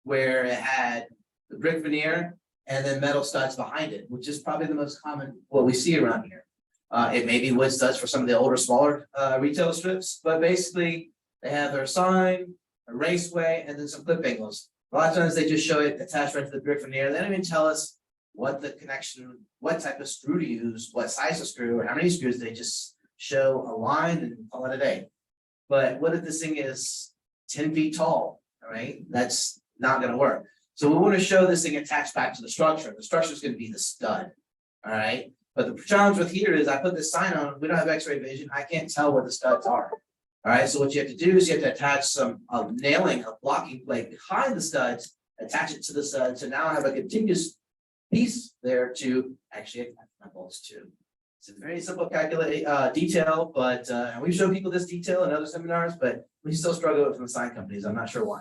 where it had the brick veneer and then metal studs behind it, which is probably the most common what we see around here. It may be wood studs for some of the older, smaller retail strips, but basically they have their sign, a raceway, and then some clip angles. A lot of times they just show it attached right to the brick veneer. They don't even tell us what the connection, what type of screw to use, what size of screw, or how many screws. They just show a line and call it a day. But what if this thing is 10 feet tall? All right, that's not going to work. So we want to show this thing attached back to the structure. The structure is going to be the stud. All right. But the challenge with here is I put this sign on, we don't have x-ray vision. I can't tell where the studs are. All right. So what you have to do is you have to attach some nailing, a blocking plate behind the studs, attach it to the stud. So now I have a continuous piece there to actually attach my bolts to. It's a very simple detail, but and we've shown people this detail in other seminars, but we still struggle with from the sign companies. I'm not sure why.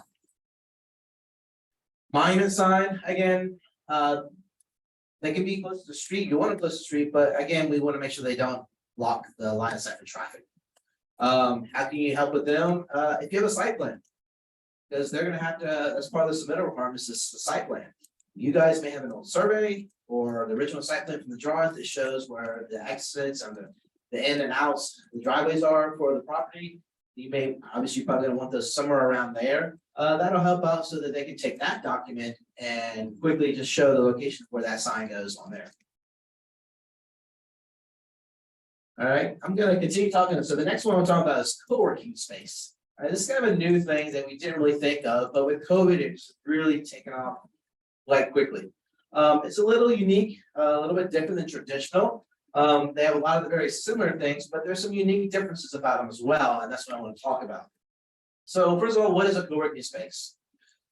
Monument sign, again, they can be close to the street. You want to close to the street, but again, we want to make sure they don't block the line of sight for traffic. How can you help with them? If you have a site plan, because they're going to have to, as part of the submittal requirements, is the site plan. You guys may have an old survey or the original site plan from the drawings that shows where the exits and the in and outs, the driveways are for the property. You may, obviously, you're probably gonna want those somewhere around there. That'll help out so that they can take that document and quickly just show the location of where that sign goes on there. All right, I'm gonna continue talking. So the next one we're talking about is co-working space. All right, this is kind of a new thing that we didn't really think of, but with COVID, it's really taken off quite quickly. It's a little unique, a little bit different than traditional. They have a lot of the very similar things, but there's some unique differences about them as well, and that's what I want to talk about. So first of all, what is a co-working space?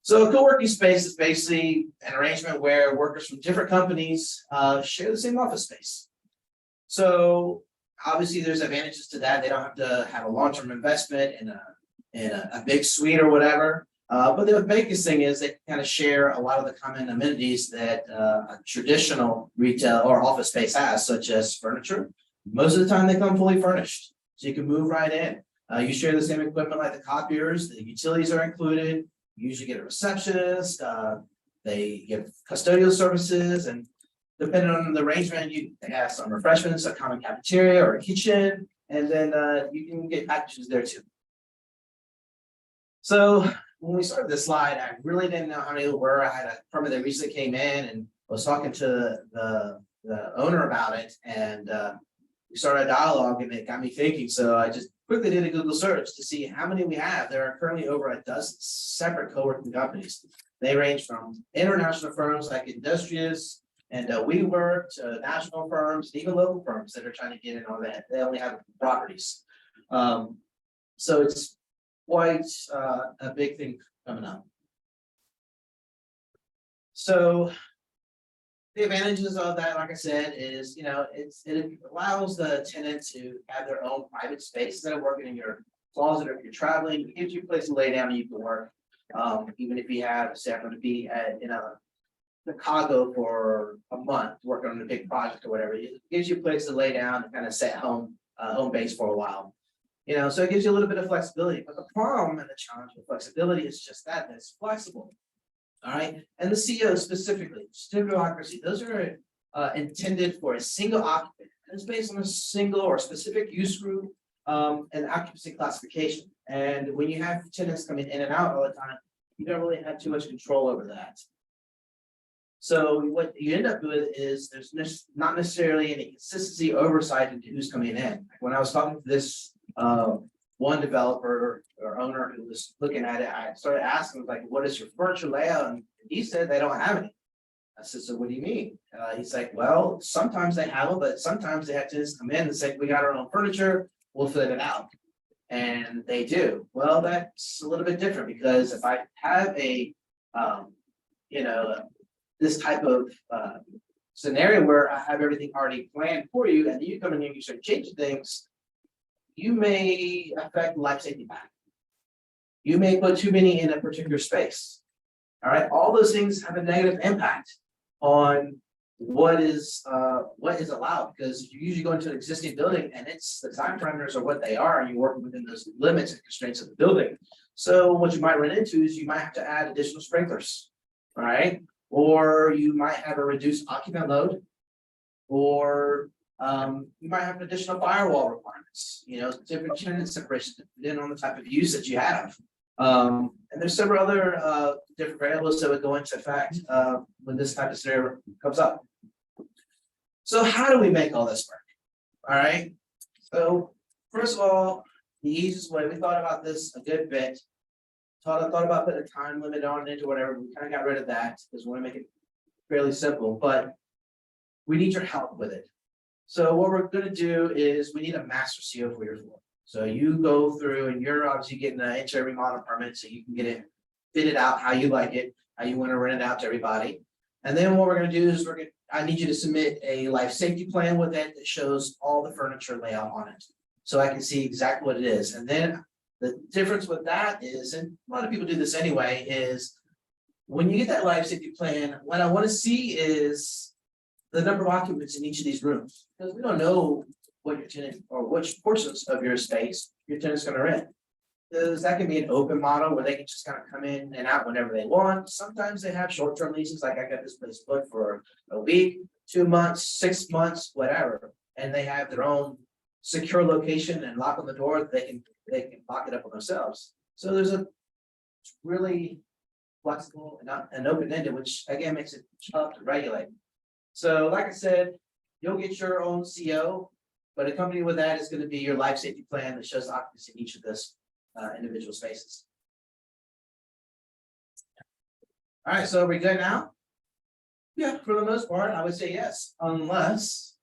So a co-working space is basically an arrangement where workers from different companies share the same office space. So obviously, there's advantages to that. They don't have to have a long-term investment in a big suite or whatever. But the biggest thing is they kind of share a lot of the common amenities that a traditional retail or office space has, such as furniture. Most of the time, they come fully furnished, so you can move right in. You share the same equipment like the copiers, the utilities are included. You usually get a receptionist, they give custodial services, and depending on the arrangement, you have some refreshments, a common cafeteria or a kitchen, and then you can get packages there too. So when we started this slide, I really didn't know how many there were. I had a permit that recently came in and was talking to the owner about it, and we started a dialogue, and it got me thinking. So I just quickly did a Google search to see how many we have. There are currently over a dozen separate co-working companies. They range from international firms like Industrious and WeWork to national firms, even local firms that are trying to get in on that. They only have properties. So it's quite a big thing coming up. So the advantages of that, like I said, is, you know, it allows the tenant to have their own private space instead of working in your closet, or if you're traveling, it gives you a place to lay down and you can work. Even if you have, say, I'm going to be at, Chicago for a month working on a big project or whatever, it gives you a place to lay down and kind of set home base for a while. You know, so it gives you a little bit of flexibility, but the problem and the challenge with flexibility is just that it's flexible. All right, and the CO specifically, certificate of occupancy, those are intended for a single occupant. And it's based on a single or specific use group and occupancy classification. And when you have tenants coming in and out all the time, you don't really have too much control over that. So what you end up with is there's not necessarily any consistency oversight into who's coming in. When I was talking to this one developer or owner who was looking at it, I started asking, like, what is your furniture layout? And he said they don't have any. I said, so what do you mean? He's like, well, sometimes they have them, but sometimes they have to just come in and say, we got our own furniture, we'll fit it out. And they do. Well, that's a little bit different, because if I have a, this type of scenario where I have everything already planned for you, and you come in here and you start changing things, you may affect life safety back. You may put too many in a particular space. All right, all those things have a negative impact on what is allowed, because you usually go into an existing building and it's the time parameters are what they are, and you're working within those limits and constraints of the building. So what you might run into is you might have to add additional sprinklers, all right? Or you might have a reduced occupant load, or you might have additional firewall requirements, different tenant separations depending on the type of use that you have. And there's several other different variables that would go into effect when this type of scenario comes up. So how do we make all this work? All right. So first of all, the easiest way, we thought about this a good bit. Thought about putting a time limit on it or whatever. We kind of got rid of that because we want to make it fairly simple, but we need your help with it. So what we're going to do is we need a master CO for your floor. So you go through and you're obviously getting an interior remodel permit so you can get it fitted out how you like it, how you want to rent it out to everybody. And then what we're going to do is I need you to submit a life safety plan with it that shows all the furniture layout on it, so I can see exactly what it is. And then the difference with that is, and a lot of people do this anyway, is when you get that life safety plan, what I want to see is the number of occupants in each of these rooms, because we don't know what your tenant or which portions of your space your tenant's going to rent. Because that can be an open model where they can just kind of come in and out whenever they want. Sometimes they have short-term leases, like I got this place booked for a week, 2 months, 6 months, whatever, and they have their own secure location and lock on the door, they can lock it up on themselves. So there's a really flexible and open-ended, which again makes it tough to regulate. So like I said, you'll get your own CO, but accompanied with that is going to be your life safety plan that shows occupancy in each of this individual spaces. All right, so are we good now? Yeah, for the most part, I would say yes, unless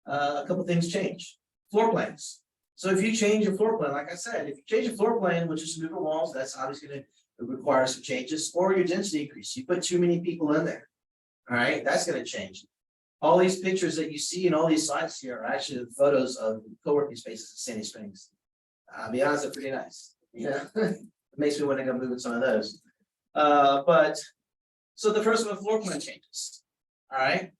a couple things change. Floor plans. So if you change your floor plan, like I said, if you change your floor plan, which is newer walls, that's obviously going to require some changes, or your density increase. You put too many people in there. All right, that's going to change. All these pictures that you see and all these slides here are actually the photos of co-working spaces in Sandy Springs. I'll be honest, they're pretty nice. Yeah, it makes me want to go move in some of those. But so the first one, floor plan changes. All right.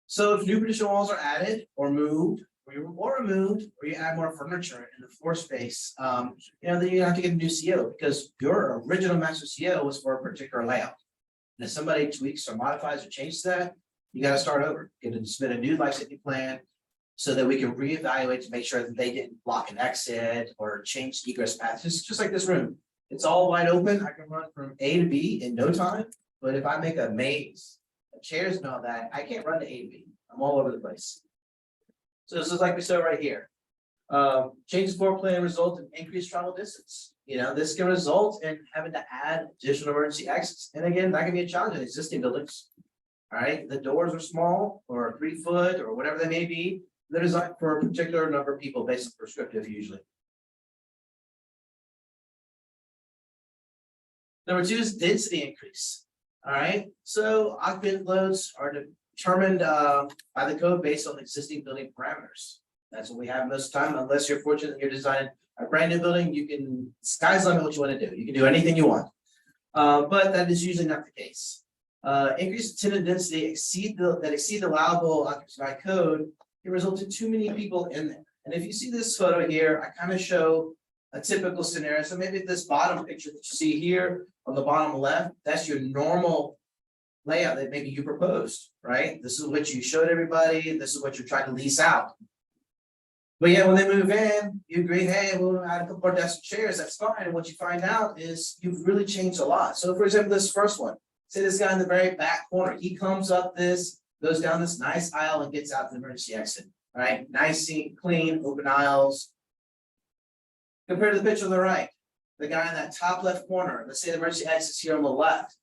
So if new partition walls are added or moved, or removed, or you add more furniture in the floor space, then you have to get a new CO because your original master CO was for a particular layout. And if somebody tweaks or modifies or changes that, you got to start over. Get to submit a new life safety plan so that we can reevaluate to make sure that they didn't block an exit or change egress paths. Just like this room, it's all wide open. I can run from A to B in no time. But if I make a maze, chairs and all that, I can't run to A to B. I'm all over the place. So this is like we saw right here. Change floor plan result in increased travel distance. This can result in having to add additional emergency exits. And again, that can be a challenge in existing buildings. All right, the doors are small or 3 foot or whatever they may be. They're designed for a particular number of people based on prescriptive usually. Number 2 is density increase. All right, so occupant loads are determined by the code based on existing building parameters. That's what we have most of the time, unless you're fortunate that you're designing a brand new building, you can, sky's the limit what you want to do. You can do anything you want. But that is usually not the case. Increased tenant density exceed the allowable occupancy by code, it results in too many people in there. And if you see this photo here, I kind of show a typical scenario. So maybe this bottom picture that you see here on the bottom left, that's your normal layout that maybe you proposed, right? This is what you showed everybody, and this is what you're trying to lease out. But yeah, when they move in, you agree, hey, we'll add a couple more desks and chairs, that's fine. And what you find out is you've really changed a lot. So for example, this first one, say this guy in the very back corner, he comes up this, goes down this nice aisle and gets out the emergency exit. All right, nice, clean, open aisles. Compared to the picture on the right, the guy in that top left corner, let's say the emergency exit's here on the left.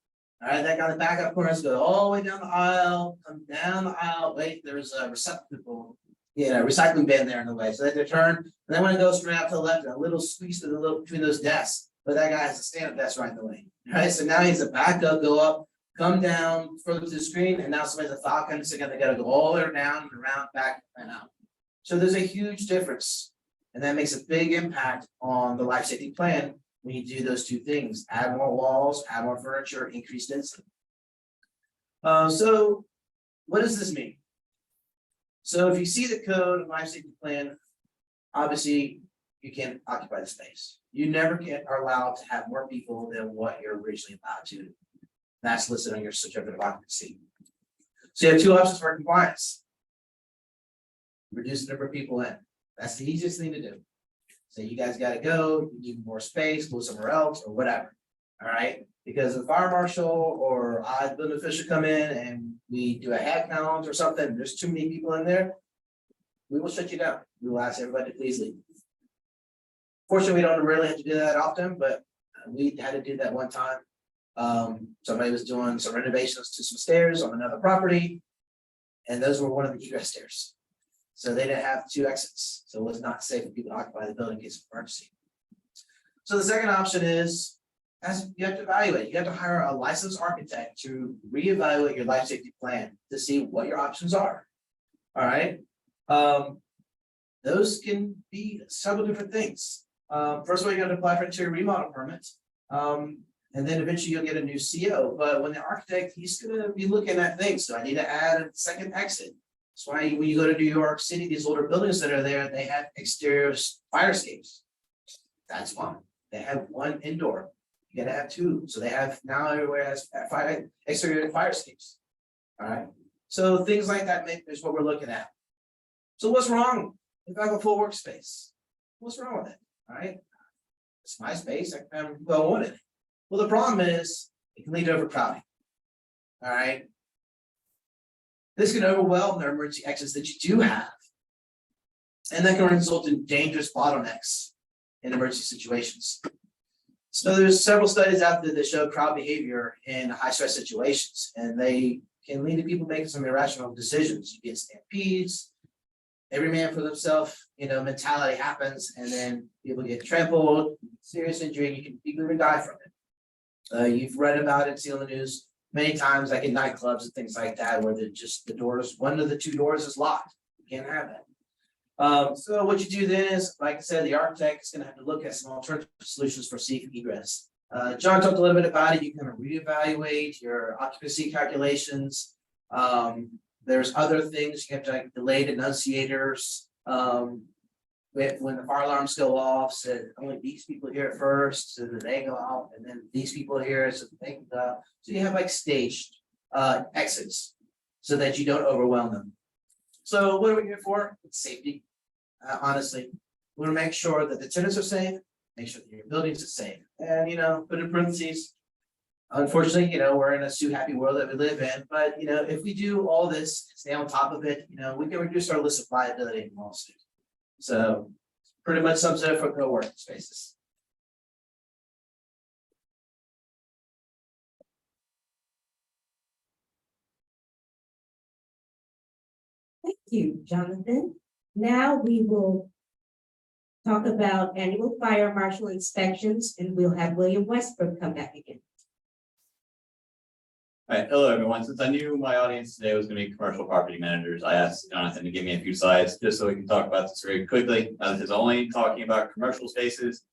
All right, that guy in the back up corner has to go all the way down the aisle, come down the aisle, wait, there's a receptacle, recycling bin there in the way. So they have to turn, and then when it goes straight out to the left, a little squeeze to the little between those desks, but that guy has a stand-up desk right in the way. All right, so now he has to back up, go up, come down further to the screen, and now somebody's a falcon, so they gotta go all the way down and around, back and out. So there's a huge difference. And that makes a big impact on the life safety plan when you do those two things, add more walls, add more furniture, increase density. So what does this mean? So if you see the code and life safety plan, obviously you can't occupy the space. You never are allowed to have more people than what you're originally allowed to. That's listed on your certificate of occupancy. So you have 2 options for compliance. Reduce the number of people in. That's the easiest thing to do. So you guys got to go, you need more space, go somewhere else or whatever. All right. Because the fire marshal or I, building official come in and we do a head count or something, there's too many people in there, we will shut you down. We will ask everybody to please leave. Fortunately, we don't really have to do that often, but we had to do that one time. Somebody was doing some renovations to some stairs on another property, and those were one of the egress stairs. So they didn't have 2 exits. So it was not safe for people to occupy the building in case of emergency. So the second option is, as you have to evaluate, you have to hire a licensed architect to reevaluate your life safety plan to see what your options are. All right. Those can be several different things. First of all, you got to apply for interior remodel permits. And then eventually you'll get a new CO. But when the architect, he's going to be looking at things. So I need to add a second exit. That's why when you go to New York City, these older buildings that are there, they have exterior fire escapes. That's one. They have 1 indoor. You gotta have 2. So they have now everywhere has exterior fire escapes. All right. So things like that is what we're looking at. So what's wrong if I have a full workspace, what's wrong with it? All right. It's my space, I'm well on it. Well, the problem is it can lead to overcrowding. All right. This can overwhelm the emergency exits that you do have. And that can result in dangerous bottlenecks in emergency situations. So there's several studies out there that show crowd behavior in high stress situations, and they can lead to people making some irrational decisions. You get stampedes, every man for themselves, mentality happens, and then people get trampled, serious injury, and people even die from it. You've read about it, seen on the news many times, like in nightclubs and things like that, where the doors, one of the two doors is locked. You can't have that. So what you do then is, like I said, the architect is going to have to look at some alternative solutions for safe egress. John talked a little bit about it. You can reevaluate your occupancy calculations. There's other things you have to, like delayed enunciators. When the fire alarms go off, so only these people hear it first, so that they go out, and then these people hear it, so that they can go. So you have like staged exits so that you don't overwhelm them. So what are we here for? It's safety. Honestly, we want to make sure that the tenants are safe, make sure that your buildings are safe, and put in parentheses. Unfortunately, we're in a sue happy world that we live in, but if we do all this, stay on top of it, we can reduce our list of liability in lawsuit. So pretty much sums it up for co-working spaces. Thank you, Jonathan. Now we will talk about annual fire marshal inspections, and we'll have William Westbrook come back again. All right, hello everyone. Since I knew my audience today was going to be commercial property managers, I asked Jonathan to give me a few slides just so we can talk about this very quickly. This is only talking about commercial spaces,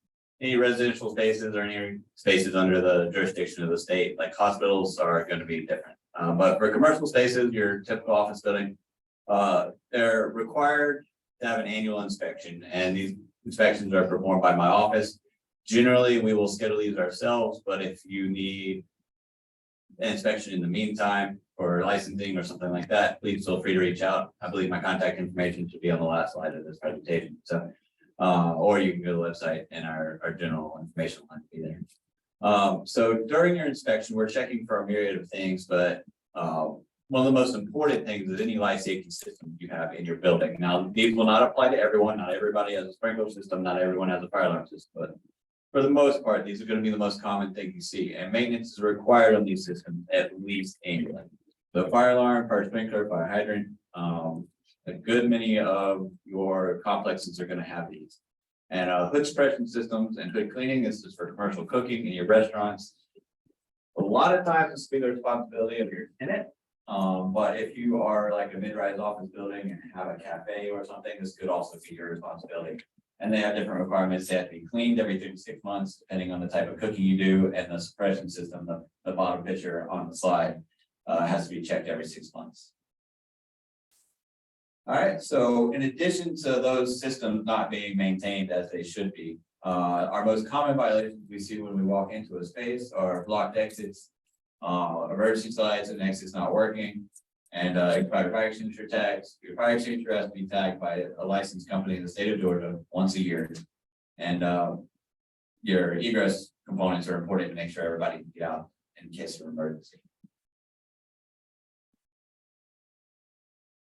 any residential spaces or any spaces under the jurisdiction of the state, like hospitals are going to be different. But for commercial spaces, your typical office building, they're required to have an annual inspection, and these inspections are performed by my office. Generally, we will schedule these ourselves, but if you need inspection in the meantime or licensing or something like that, please feel free to reach out. I believe my contact information should be on the last slide of this presentation. So, or you can go to the website and our general information line will be there. So during your inspection, we're checking for a myriad of things, but one of the most important things is any life safety system you have in your building. Now, these will not apply to everyone. Not everybody has a sprinkler system. Not everyone has a fire alarm system, but for the most part, these are going to be the most common thing you see, and maintenance is required on these systems at least annually. The fire alarm, fire sprinkler, fire hydrant, a good many of your complexes are going to have these. And hood suppression systems and hood cleaning, this is for commercial cooking in your restaurants. A lot of times it's be the responsibility of your tenant. But if you are like a mid-rise office building and have a cafe or something, this could also be your responsibility. And they have different requirements. They have to be cleaned every 3 to 6 months, depending on the type of cooking you do, and the suppression system, the bottom picture on the slide, has to be checked every 6 months. All right, so in addition to those systems not being maintained as they should be, our most common violations we see when we walk into a space are blocked exits, emergency slides and exits not working, and expired fire extinguisher tags. Your fire extinguisher has to be tagged by a licensed company in the state of Georgia once a year. And your egress components are important to make sure everybody can get out in case of emergency.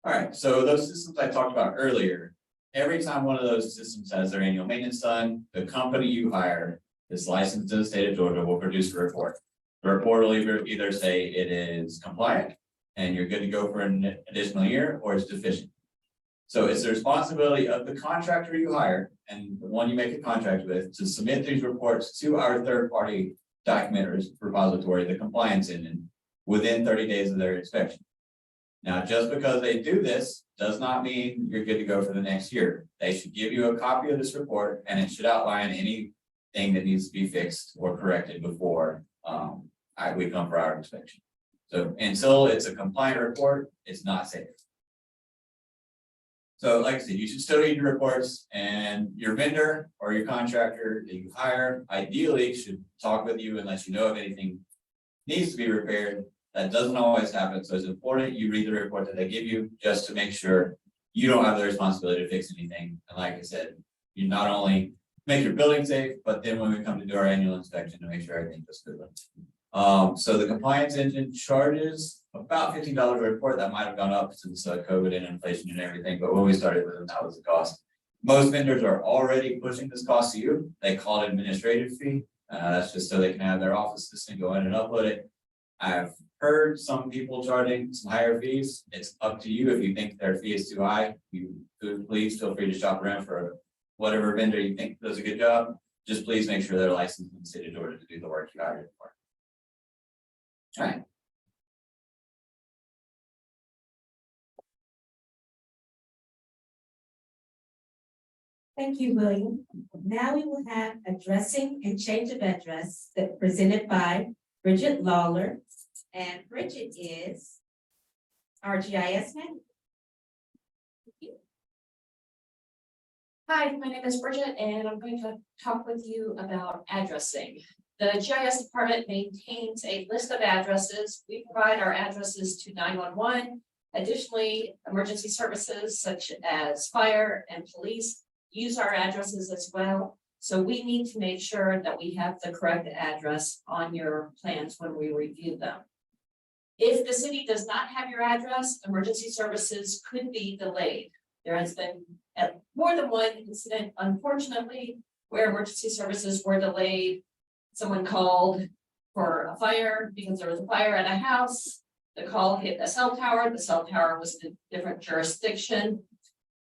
All right, so those systems I talked about earlier, every time one of those systems has their annual maintenance done, the company you hire is licensed in the state of Georgia will produce a report. The report will either say it is compliant and you're good to go for an additional year, or it's deficient. So it's the responsibility of the contractor you hire and the one you make a contract with to submit these reports to our third-party document repository, the compliance engine, within 30 days of their inspection. Now, just because they do this does not mean you're good to go for the next year. They should give you a copy of this report, and it should outline anything that needs to be fixed or corrected before we come for our inspection. So until it's a compliant report, it's not safe. So like I said, you should still read your reports, and your vendor or your contractor that you hire ideally should talk with you and let you know if anything needs to be repaired. That doesn't always happen, so it's important you read the report that they give you just to make sure you don't have the responsibility to fix anything. And like I said, you not only make your building safe, but then when we come to do our annual inspection to make sure everything goes good. So the compliance engine charges about $15 a report. That might have gone up since COVID and inflation and everything, but when we started with them, that was the cost. Most vendors are already pushing this cost to you. They call it administrative fee. That's just so they can have their office assistant go in and upload it. I've heard some people charging some higher fees. It's up to you. If you think their fee is too high, please feel free to shop around for whatever vendor you think does a good job. Just please make sure they're licensed in the state of Georgia to do the work you hired for. All right. Thank you, William. Now we will have addressing and change of address that presented by Bridget Lawler. And Bridget is our GIS manager. Hi, my name is Bridget, and I'm going to talk with you about addressing. The GIS department maintains a list of addresses. We provide our addresses to 911. Additionally, emergency services such as fire and police use our addresses as well. So we need to make sure that we have the correct address on your plans when we review them. If the city does not have your address, emergency services could be delayed. There has been more than one incident, unfortunately, where emergency services were delayed. Someone called for a fire because there was a fire at a house. The call hit a cell tower. The cell tower was in a different jurisdiction.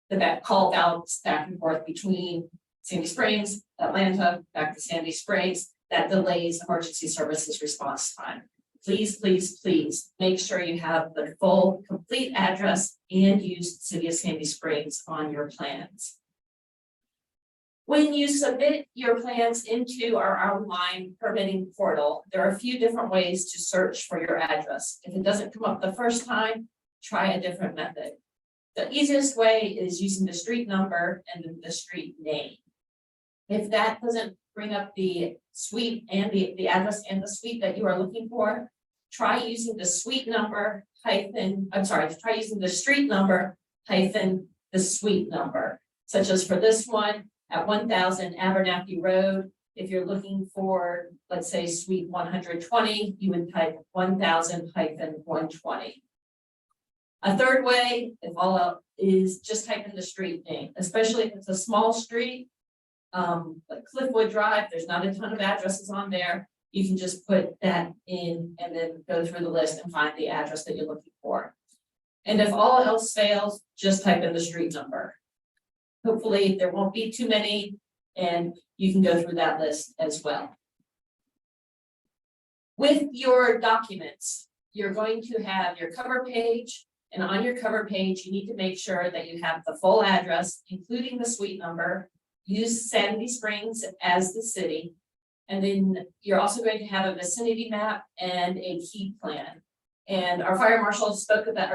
The call bounced back and forth between Sandy Springs, Atlanta, back to Sandy Springs. That delays emergency services response time. Please, please, please make sure you have the full, complete address and use the City of Sandy Springs on your plans. When you submit your plans into our online permitting portal, there are a few different ways to search for your address. If it doesn't come up the first time, try a different method. The easiest way is using the street number and the street name. If that doesn't bring up the suite and the address and the suite that you are looking for, try using the suite number hyphen, try using the street number hyphen the suite number, such as for this one at 1000 Abernathy Road. If you're looking for, let's say, suite 120, you would type 1000 hyphen 120. A third way, if all else, is just type in the street name, especially if it's a small street, like Cliffwood Drive, there's not a ton of addresses on there. You can just put that in and then go through the list and find the address that you're looking for. And if all else fails, just type in the street number. Hopefully there won't be too many and you can go through that list as well. With your documents, you're going to have your cover page, and on your cover page, you need to make sure that you have the full address, including the suite number. Use Sandy Springs as the city. And then you're also going to have a vicinity map and a key plan. And our fire marshal spoke about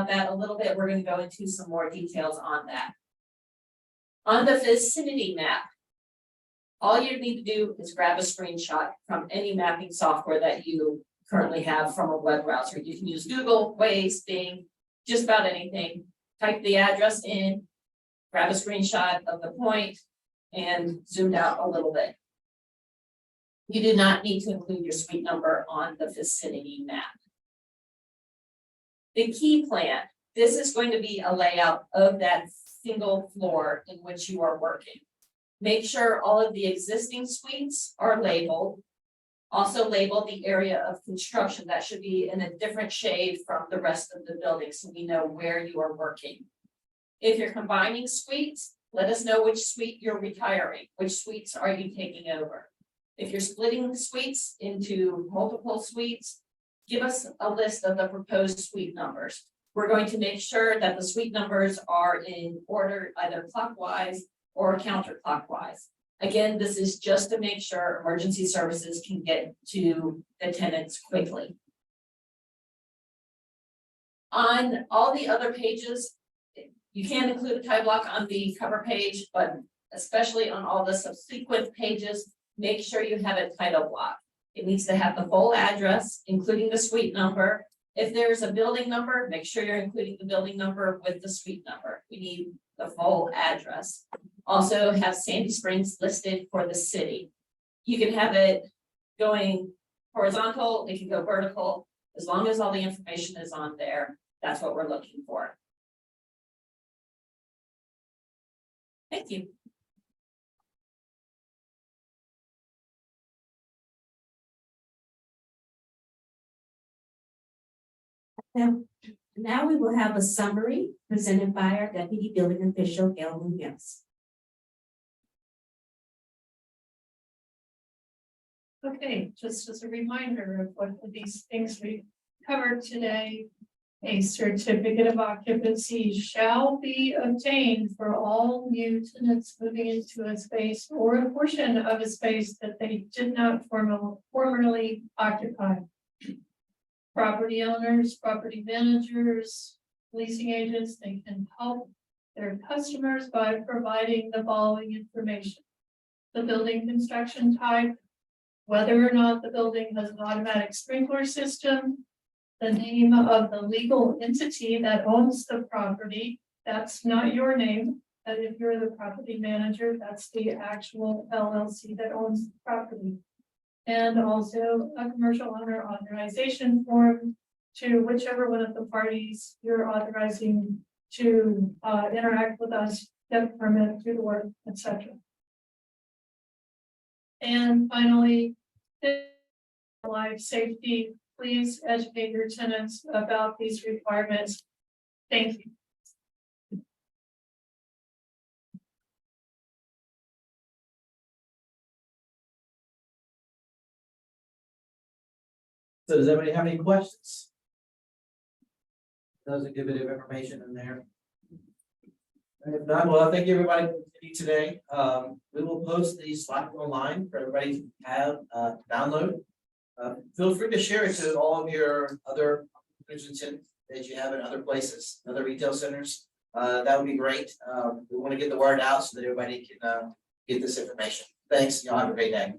that a little bit. We're going to go into some more details on that. On the vicinity map, all you need to do is grab a screenshot from any mapping software that you currently have from a web browser. You can use Google, Waze, Bing, just about anything. Type the address in, grab a screenshot of the point, and zoomed out a little bit. You do not need to include your suite number on the vicinity map. The key plan, this is going to be a layout of that single floor in which you are working. Make sure all of the existing suites are labeled. Also label the area of construction. That should be in a different shade from the rest of the building so we know where you are working. If you're combining suites, let us know which suite you're retiring. Which suites are you taking over? If you're splitting suites into multiple suites, give us a list of the proposed suite numbers. We're going to make sure that the suite numbers are in order, either clockwise or counterclockwise. Again, this is just to make sure emergency services can get to the tenants quickly. On all the other pages, you can include a tie block on the cover page, but especially on all the subsequent pages, make sure you have a title block. It needs to have the full address, including the suite number If there's a building number, make sure you're including the building number with the suite number. We need the full address. Also have Sandy Springs listed for the city. You can have it going horizontal, it can go vertical, as long as all the information is on there. That's what we're looking for. Thank you. Now we will have a summary presented by our Deputy Building Official, Gail Munoz. Okay, just as a reminder of what these things we covered today. A certificate of occupancy shall be obtained for all new tenants moving into a space or a portion of a space that they did not formerly occupy. Property owners, property managers, leasing agents, they can help their customers by providing the following information. The building construction type, whether or not the building has an automatic sprinkler system, the name of the legal entity that owns the property, that's not your name, but if you're the property manager, that's the actual LLC that owns the property. And also a commercial owner authorization form to whichever one of the parties you're authorizing to interact with us, get permit, do the work, etc. And finally, life safety, please educate your tenants about these requirements. Thank you. So does anybody have any questions? There's a good bit of information in there. And if not, well, thank you everybody for attending today. We will post these slides online for everybody to have download. Feel free to share it to all of your other tenants that you have in other places, other retail centers. That would be great. We want to get the word out so that everybody can get this information. Thanks. Y'all have a great day.